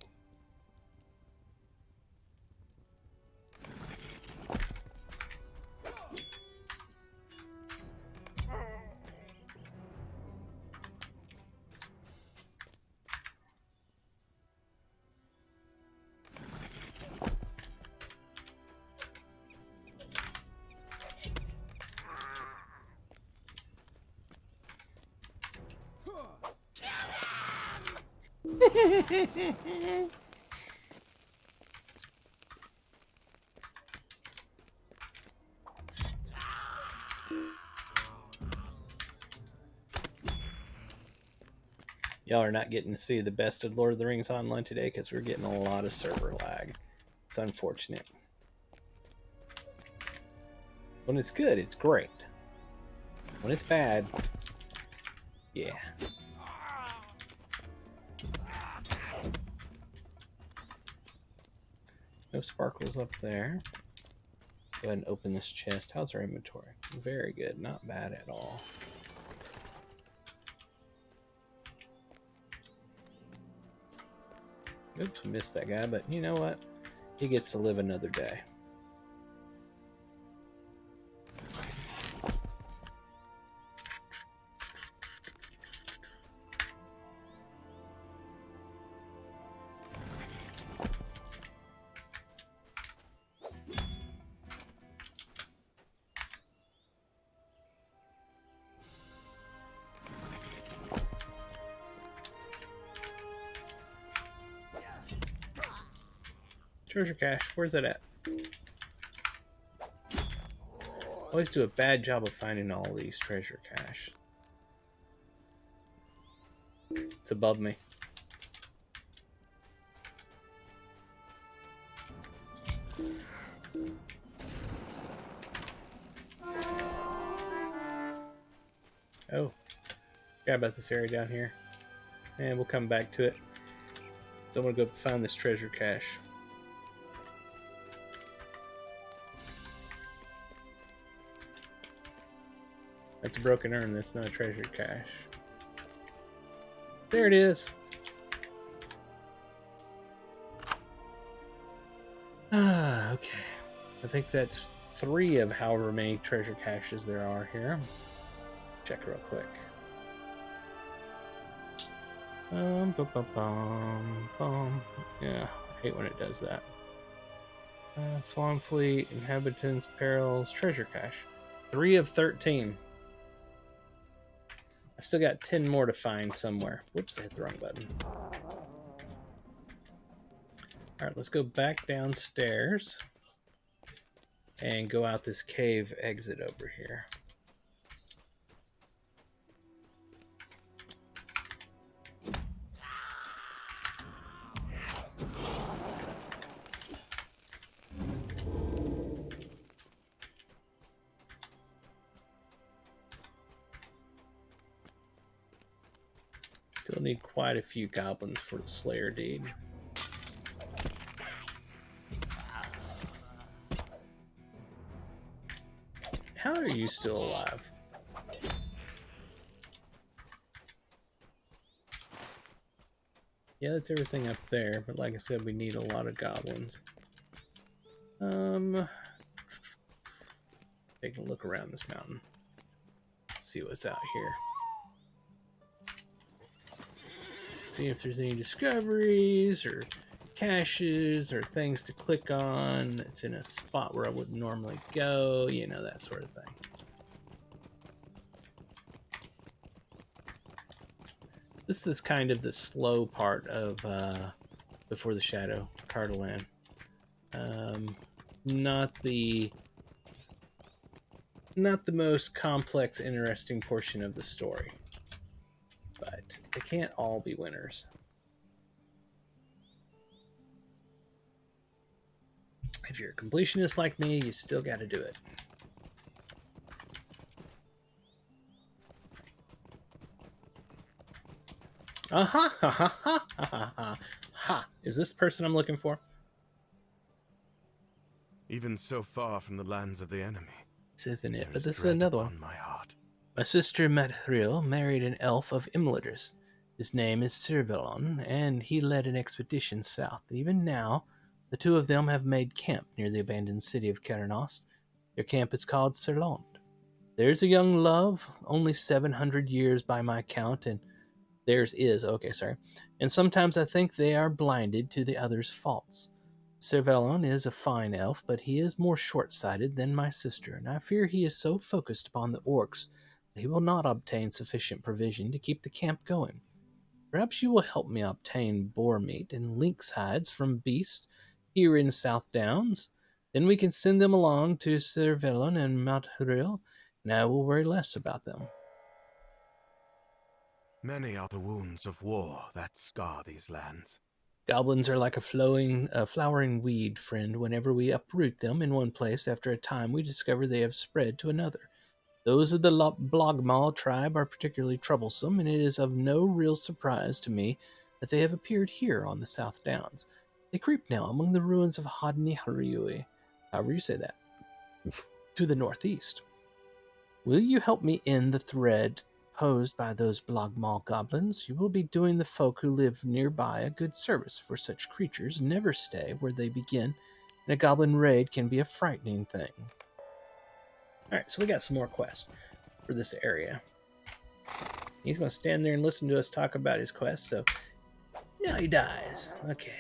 Y'all are not getting to see the best of Lord of the Rings Online today because we're getting a lot of server lag. It's unfortunate. When it's good, it's great. When it's bad, yeah. No sparkles up there. Go ahead and open this chest. How's our inventory? Very good. Not bad at all. Oops, missed that guy, but you know what? He gets to live another day. Treasure cache, where's that at? Always do a bad job of finding all these treasure cache. It's above me. Oh, forgot about this area down here. And we'll come back to it. So I'm gonna go find this treasure cache. That's a broken urn. That's not a treasure cache. There it is. Okay. I think that's 3 of however many treasure caches there are here. Check real quick. Bum, bum, bum. Yeah, I hate when it does that. Swan Fleet, Inhabitants, Perils, Treasure Cache. 3 of 13. I've still got 10 more to find somewhere. Whoops, I hit the wrong button. Alright, let's go back downstairs and go out this cave exit over here. Still need quite a few goblins for the Slayer deed. How are you still alive? Yeah, that's everything up there, but like I said, we need a lot of goblins. Taking a look around this mountain. See what's out here. See if there's any discoveries or caches or things to click on that's in a spot where I wouldn't normally go, you know, that sort of thing. This is kind of the slow part of Before the Shadow, Cardolan. Not the most complex, interesting portion of the story. But they can't all be winners. If you're a completionist like me, you still got to do it. Aha! Ha ha ha ha ha ha! Ha! Is this the person I'm looking for? Even so far from the lands of the enemy. This isn't it, there but this is dread another upon one. my heart. My sister Mathril married an elf of Imladris. His name is Cardolan, and he led an expedition south. Even now, the 2 of them have made camp near the abandoned city of Keranost. Their camp is called Serlond. There's a young love, only 700 years by my count, and theirs is, and sometimes I think they are blinded to the other's faults. Cervelon is a fine elf, but he is more short-sighted than my sister, and I fear he is so focused upon the orcs that he will not obtain sufficient provision to keep the camp going. Perhaps you will help me obtain boar meat and lynx hides from beasts here in South Downs. Then we can send them along to Cervelon and Mathril, and I will worry less about them. Many are the wounds of war that scar these lands. Goblins are like a flowering weed, friend. Whenever we uproot them in one place, after a time we discover they have spread to another. Those of the Blogmal tribe are particularly troublesome, and it is of no real surprise to me that they have appeared here on the South Downs. They creep now among the ruins of Hodnihariui, however you say that, to the northeast. Will you help me end the thread posed by those Blogmal goblins? You will be doing the folk who live nearby a good service, for such creatures never stay where they begin, and a goblin raid can be a frightening thing. Alright, so we got some more quests for this area. He's going to stand there and listen to us talk about his quest, so now he dies. Okay.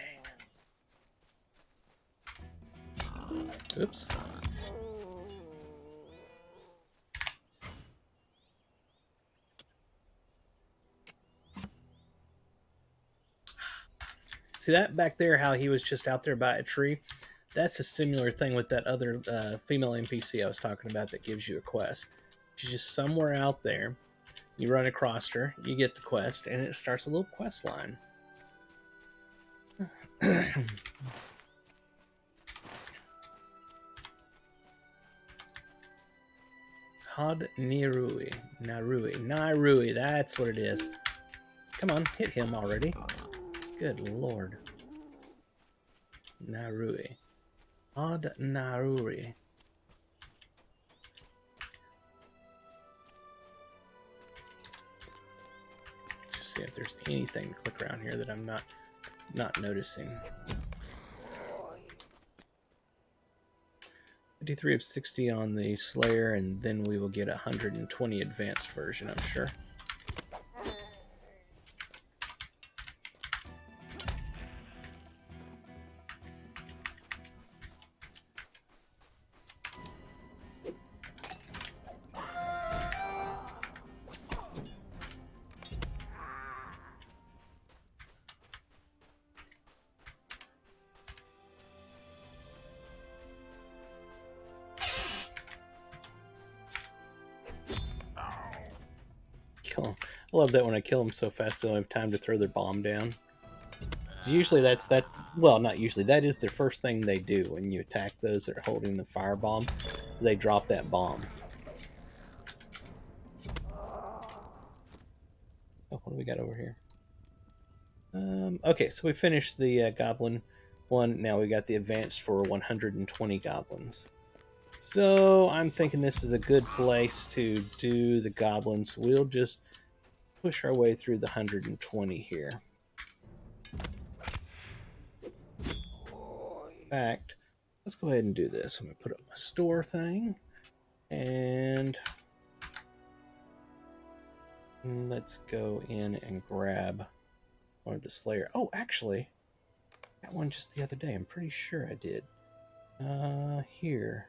Oops. See that back there, how he was just out there by a tree? That's a similar thing with that other female NPC I was talking about that gives you a quest. She's just somewhere out there. You run across her, you get the quest, and it starts a little quest line. Narui, that's what it is. Come on, hit him already. Good lord. Narui. Naruri. see if there's anything to click around here that I'm not noticing. 53 of 60 on the Slayer, and then we will get 120 advanced version, I'm sure. Kill 'em. I love that when I kill them so fast they don't have time to throw their bomb down. So usually that's well, not usually, that is the first thing they do when you attack those that are holding the fire bomb. They drop that bomb. Oh, what do we got over here? Okay, so we finished the goblin one. Now we got the advanced for 120 goblins. So I'm thinking this is a good place to do the goblins. We'll just push our way through the 120 here. In fact, let's go ahead and do this. I'm going to put up my store thing. And let's go in and grab one of the Slayer. Oh, actually, I got one just the other day. I'm pretty sure I did. Here.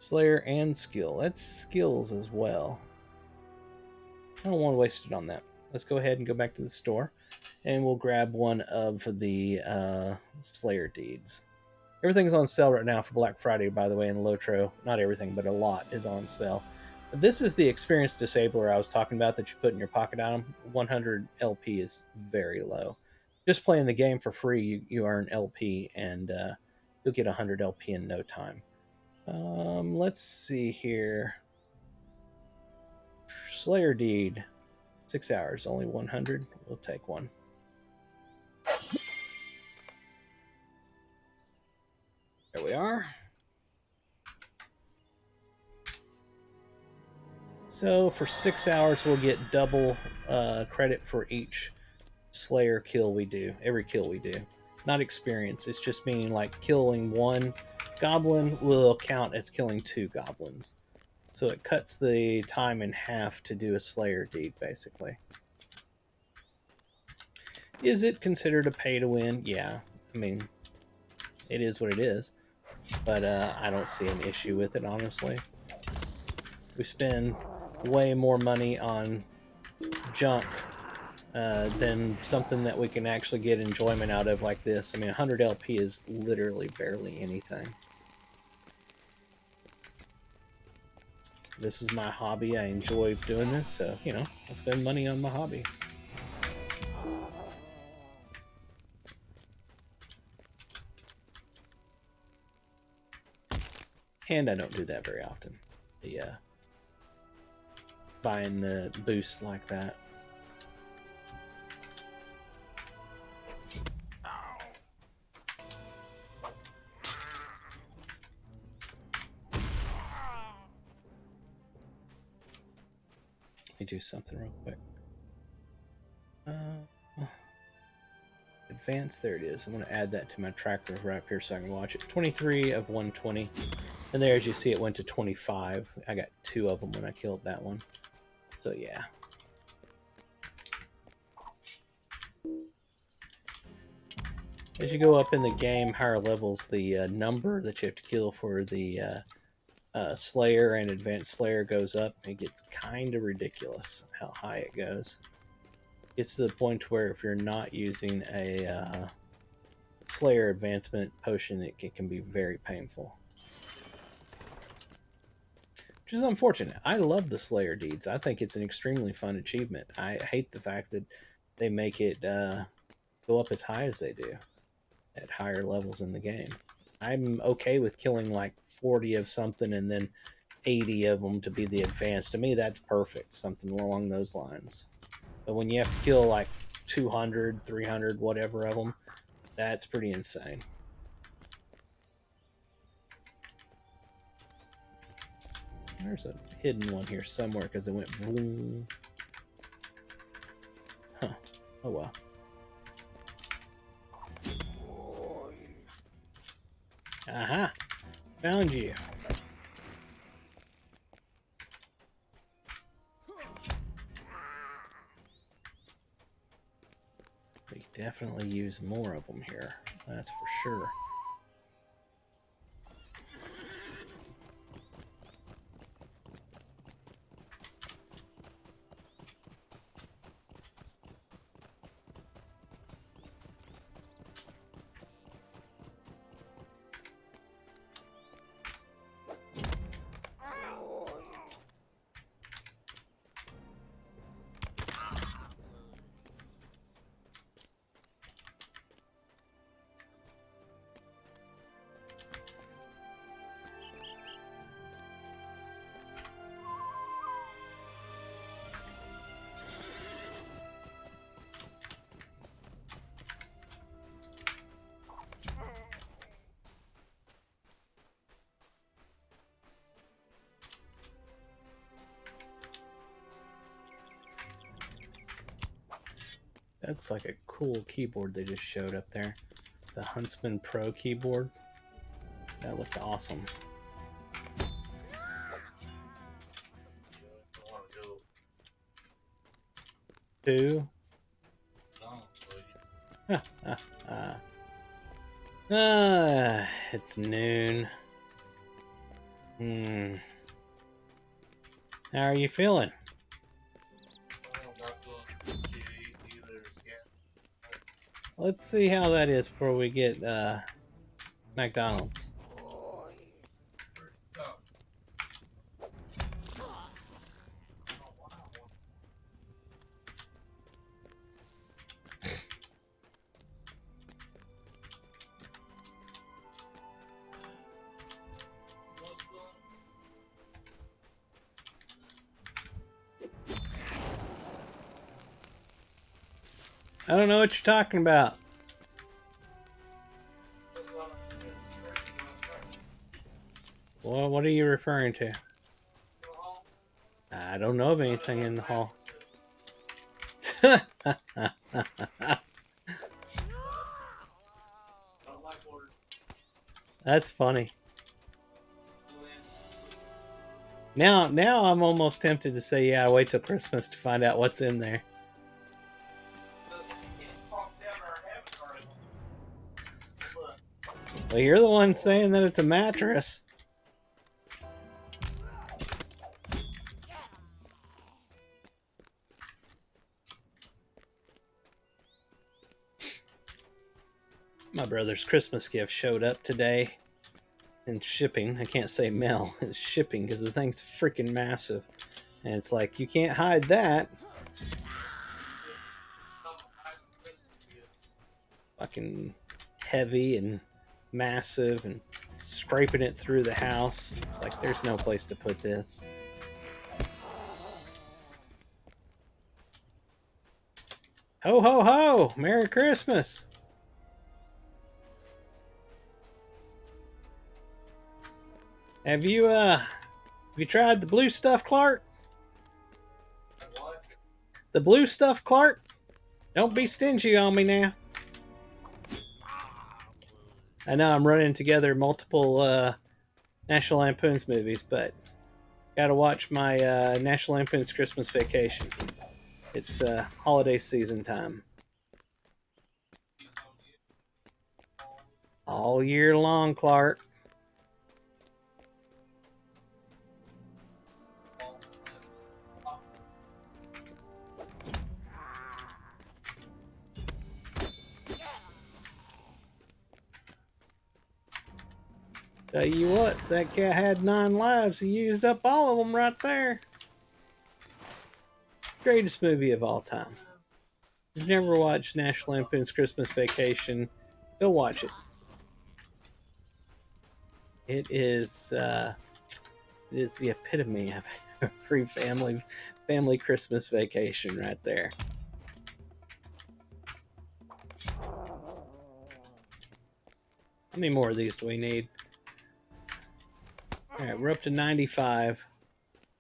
Slayer and skill. That's skills as well. I don't want to waste it on that. Let's go ahead and go back to the store, and we'll grab one of the Slayer deeds. Everything's on sale right now for Black Friday, by the way, in Lotro. Not everything, but a lot is on sale. This is the experience disabler I was talking about that you put in your pocket item. 100 LP is very low. Just playing the game for free, you earn LP, and you'll get 100 LP in no time. Let's see here. Slayer deed. 6 hours, only 100. We'll take one. There we are. So for 6 hours, we'll get double credit for each Slayer kill we do. Every kill we do. Not experience. It's just meaning like killing one goblin will count as killing 2 goblins. So it cuts the time in half to do a Slayer deed, basically. Is it considered a pay to win? Yeah. I mean, it is what it is. But I don't see an issue with it, honestly. We spend way more money on junk than something that we can actually get enjoyment out of like this. I mean, 100 LP is literally barely anything. This is my hobby. I enjoy doing this, so, you know, I spend money on my hobby. And I don't do that very often. The buying the boost like that. Let me do something real quick. Advanced, there it is. I'm going to add that to my tracker right up here so I can watch it. 23 of 120. And there, as you see, it went to 25. I got 2 of them when I killed that one. So, yeah. As you go up in the game, higher levels, the number that you have to kill for the Slayer and Advanced Slayer goes up. It gets kind of ridiculous how high it goes. It's to the point where if you're not using a Slayer advancement potion, it can be very painful. Which is unfortunate. I love the Slayer deeds. I think it's an extremely fun achievement. I hate the fact that they make it go up as high as they do at higher levels in the game. I'm okay with killing like 40 of something and then 80 of them to be the advanced. To me, that's perfect. Something along those lines. But when you have to kill like 200, 300, whatever of them, that's pretty insane. There's a hidden one here somewhere because it went boom. Oh well. Aha! Found you. We could definitely use more of them here. That's for sure. That looks like a cool keyboard they just showed up there. The Huntsman Pro keyboard. That looked awesome. Two. It's noon. How are you feeling? Let's see how that is before we get McDonald's. I don't know what you're talking about. Well, what are you referring to? I don't know of anything in the hall. That's funny. Now I'm almost tempted to say, yeah, wait till Christmas to find out what's in there. Well, you're the one saying that it's a mattress. My brother's Christmas gift showed up today in shipping. I can't say mail, it's shipping because the thing's freaking massive. And it's like, you can't hide that. Fucking heavy and massive and scraping it through the house. It's like, there's no place to put this. Ho ho ho! Merry Christmas! Have you tried the blue stuff, Clark? What? The blue stuff, Clark? Don't be stingy on me now. I know I'm running together multiple National Lampoon's movies, but gotta watch my National Lampoon's Christmas Vacation. It's holiday season time. All year long, Clark. Tell you what, that cat had 9 lives. He used up all of them right there. Greatest movie of all time. If you've never watched National Lampoon's Christmas Vacation, go watch it. It is the epitome of every family Christmas vacation right there. How many more of these do we need? Alright, we're up to 95.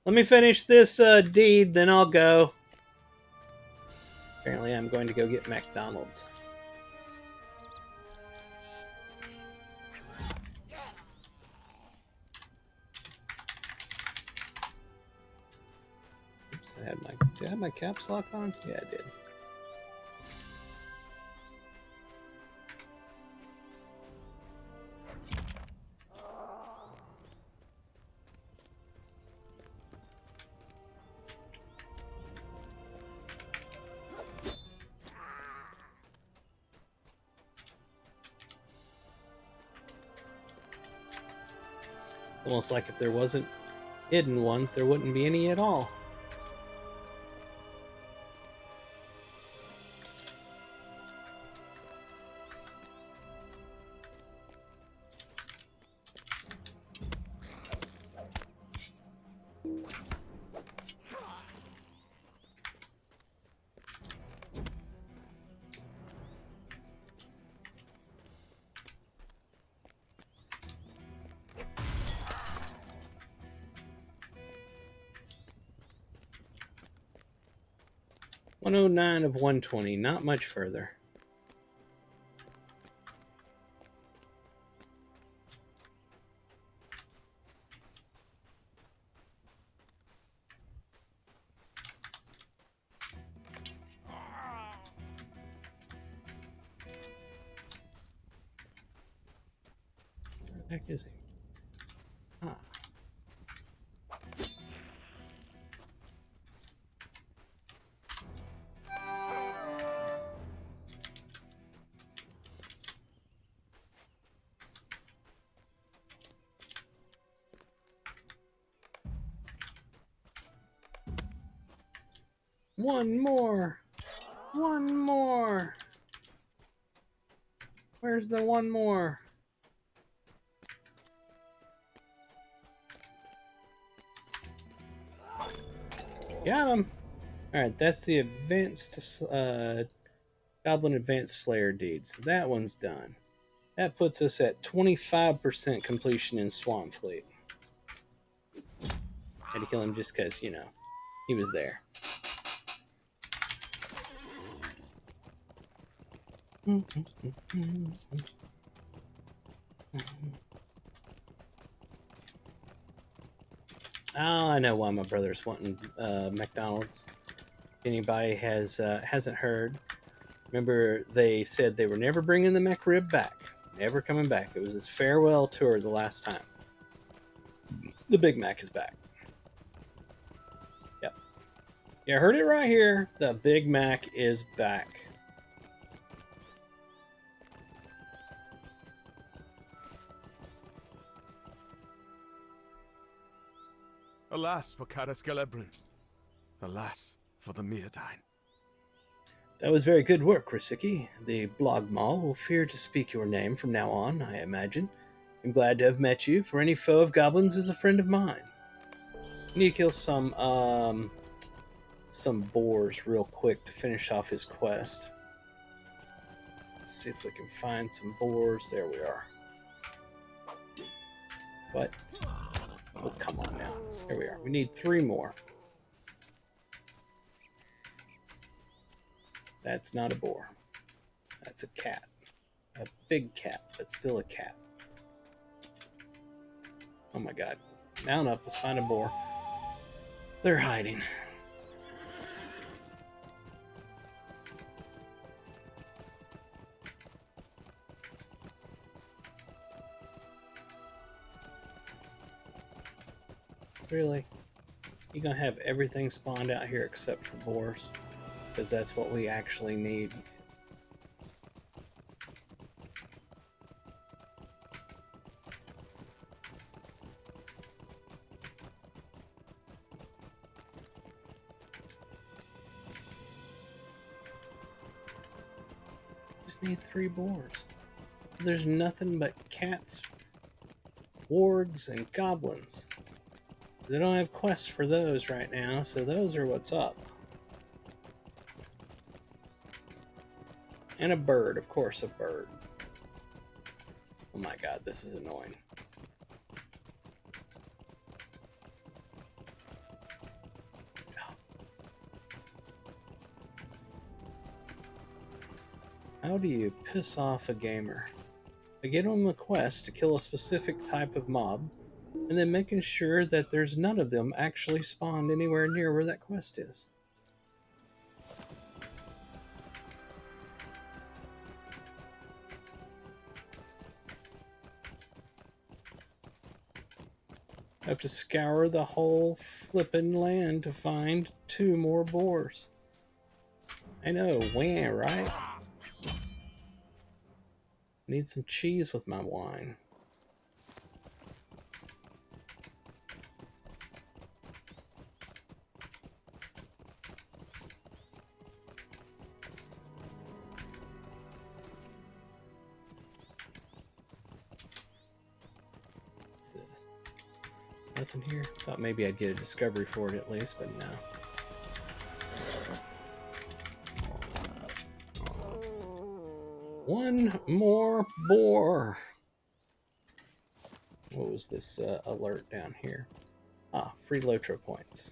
Let me finish this deed, then I'll go. Apparently, I'm going to go get McDonald's. Oops, did I have my caps lock on? Yeah, I did. Almost like if there wasn't hidden ones, there wouldn't be any at all. $109 of $120, not much further. Where the heck is he? Ah. One more! One more! Where's the one more? Got him! Alright, that's the advanced Goblin Advanced Slayer deed. So that one's done. That puts us at 25% completion in Swamp Fleet. Had to kill him just because, you know, he was there. Oh, I know why my brother's wanting McDonald's. If anybody hasn't heard, remember they said they were never bringing the McRib back, never coming back. It was his farewell tour the last time. The Big Mac is back. Yep. You heard it right here. The Big Mac is back. Alas for Cardolan. Alas for the Meardine. That was very good work, Risiki. The Blogmaw will fear to speak your name from now on, I imagine. I'm glad to have met you, for any foe of goblins is a friend of mine. We need to kill some boars real quick to finish off his quest. Let's see if we can find some boars. There we are. What? Oh, come on now. Here we are. We need 3 more. That's not a boar. That's a cat. A big cat, but still a cat. Oh my god. Mount up. Let's find a boar. They're hiding. Really? You're gonna have everything spawned out here except for boars? Because that's what we actually need. Just need 3 boars. There's nothing but cats, wargs, and goblins. They don't have quests for those right now, so those are what's up. And a bird, of course, a bird. Oh my god, this is annoying. How do you piss off a gamer? I get on a quest to kill a specific type of mob, and then making sure that there's none of them actually spawned anywhere near where that quest is. I have to scour the whole flippin' land to find 2 more boars. I know, wah, right? Need some cheese with my wine. What's this? Nothing here? Thought maybe I'd get a discovery for it at least, but no. One more boar. What was this alert down here? Ah, free Lotro points.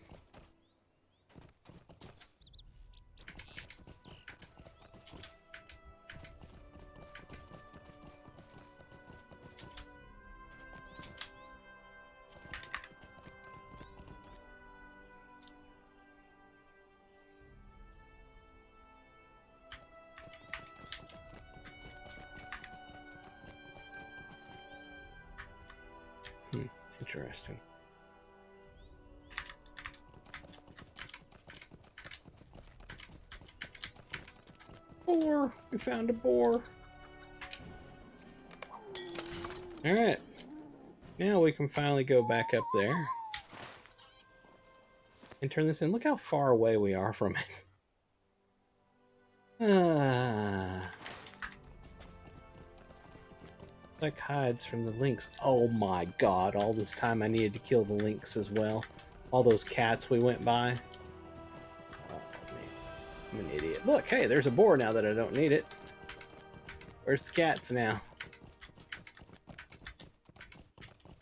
Interesting. Boar! We found a boar. Alright. Now we can finally go back up there and turn this in. Look how far away we are from it. Like hides from the lynx. Oh my god, all this time I needed to kill the lynx as well. All those cats we went by. Oh man, I'm an idiot. Look, hey, there's a boar now that I don't need it. Where's the cats now?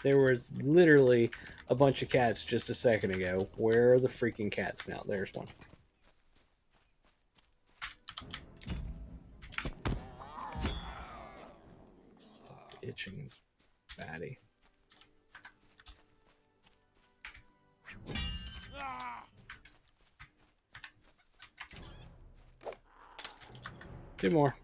There was literally a bunch of cats just a second ago. Where are the freaking cats now? There's one. Stop itching, fatty. Two more.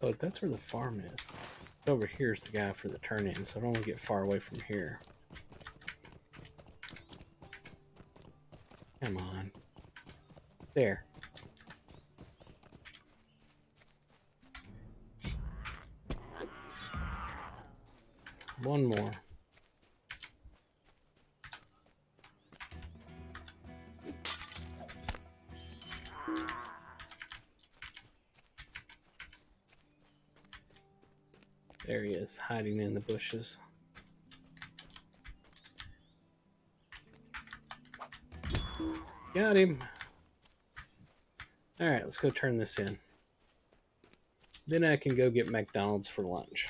Oh, that's where the farm is. Over here is the guy for the turn-in, so I don't want to get far away from here. Come on. There. One more. There he is, hiding in the bushes. Got him. Alright, let's go turn this in. Then I can go get McDonald's for lunch.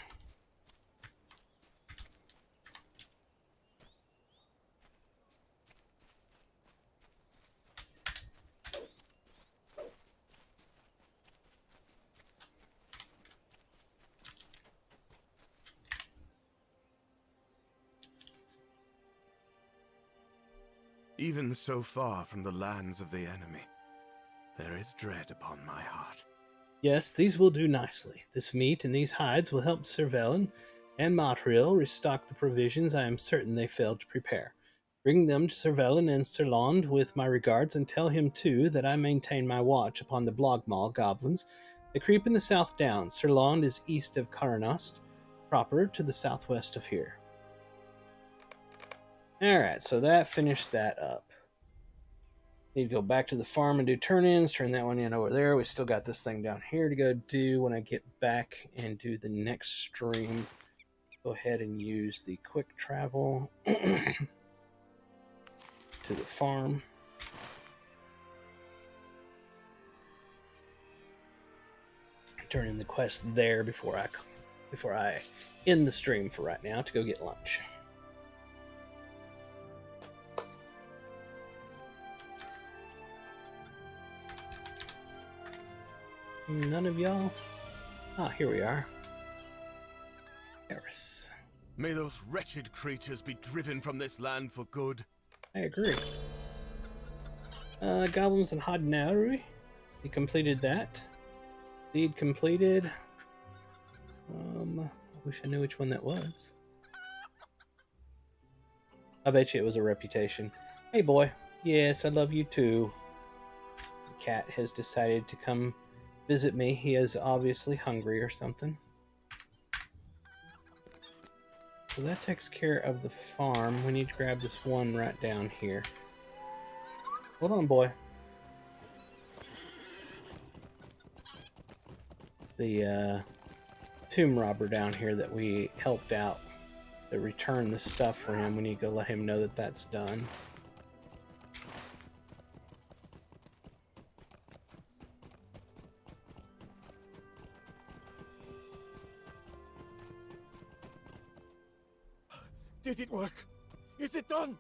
Even so far from the lands of the enemy, there is dread upon my heart. Yes, these will do nicely. This meat and these hides will help Cervellin and Motriel restock the provisions I am certain they failed to prepare. Bring them to Sir Velen and Sir Lond with my regards, and tell him, too, that I maintain my watch upon the Blogmaw goblins that creep in the South Downs. Sir Lond is east of Carnost, proper to the southwest of here. Alright, so that finished that up. Need to go back to the farm and do turn-ins, turn that one in over there. We still got this thing down here to go do when I get back and do the next stream. Go ahead and use the quick travel to the farm. Turn in the quest there before I end the stream for right now to go get lunch. None of y'all? Ah, here we are. Eris. May those wretched creatures be driven from this land for good. I agree. Goblins and Hodnauri. He completed that. Deed completed. I wish I knew which one that was. I bet you it was a reputation. Hey boy. Yes, I love you too. The cat has decided to come visit me. He is obviously hungry or something. So that takes care of the farm. We need to grab this one right down here. Hold on, boy. The tomb robber down here that we helped out, that returned the stuff for him, we need to go let him know that that's done. Did it work? Is it done?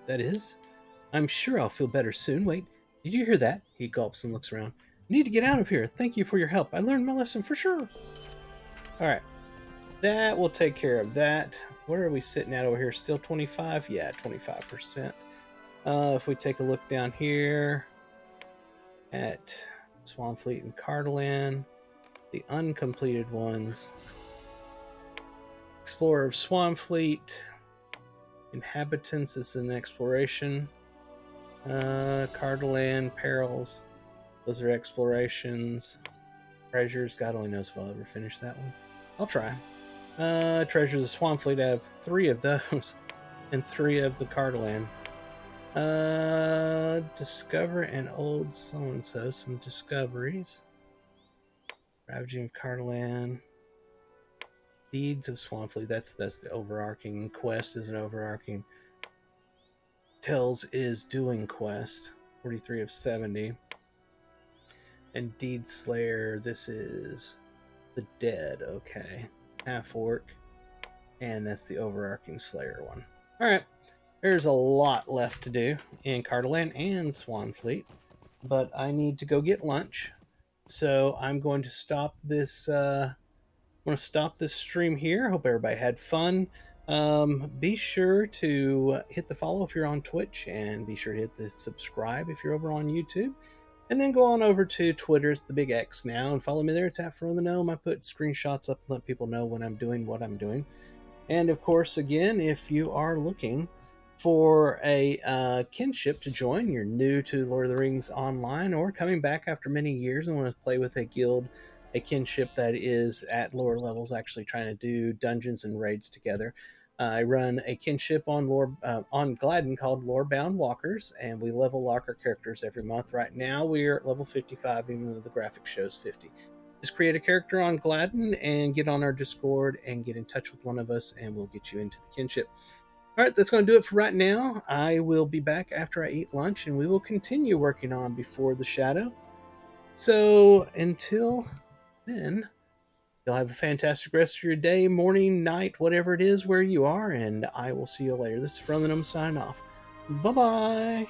That is? I'm sure I'll feel better soon. Wait, did you hear that? He gulps and looks around. I need to get out of here. Thank you for your help. I learned my lesson for sure. Alright. That will take care of that. Where are we sitting at over here? Still 25? Yeah, 25%. If we take a look down here at Swanfleet and Cardolan, the uncompleted ones. Explorer of Swanfleet. Inhabitants, this is an exploration. Cardolan, Perils. Those are explorations. Treasures, God only knows if I'll ever finish that one. I'll try. Treasures of Swanfleet, I have 3 of those. And 3 of the Cardolan. Discover an old so-and-so. Some discoveries. Ravaging of Cardolan. Deeds of Swanfleet. That's the overarching quest, is an overarching. Tells is doing quest. 43 of 70. And Deed Slayer, this is the dead, okay. Half orc. And that's the overarching Slayer one. Alright. There's a lot left to do in Cardolan and Swanfleet. But I need to go get lunch. So I'm going to stop this stream here. Hope everybody had fun. Be sure to hit the follow if you're on Twitch, and be sure to hit the subscribe if you're over on YouTube. And then go on over to Twitter, it's the big X now, and follow me there. It's @FroTheGnome. I put screenshots up to let people know when I'm doing what I'm doing. And of course, again, if you are looking for a kinship to join, you're new to Lord of the Rings Online, or coming back after many years and want to play with a guild, a kinship that is at lower levels, actually trying to do dungeons and raids together. I run a kinship on Gladden called Lorebound Walkers, and we level lock our characters every month. Right now, we are at level 55, even though the graphic shows 50. Just create a character on Gladden and get on our Discord and get in touch with one of us, and we'll get you into the kinship. All right, that's going to do it for right now. I will be back after I eat lunch, and we will continue working on Before the Shadow. So until then, you'll have a fantastic rest of your day, morning, night, whatever it is where you are, and I will see you later. This is FroTheGnome signing off. Bye-bye!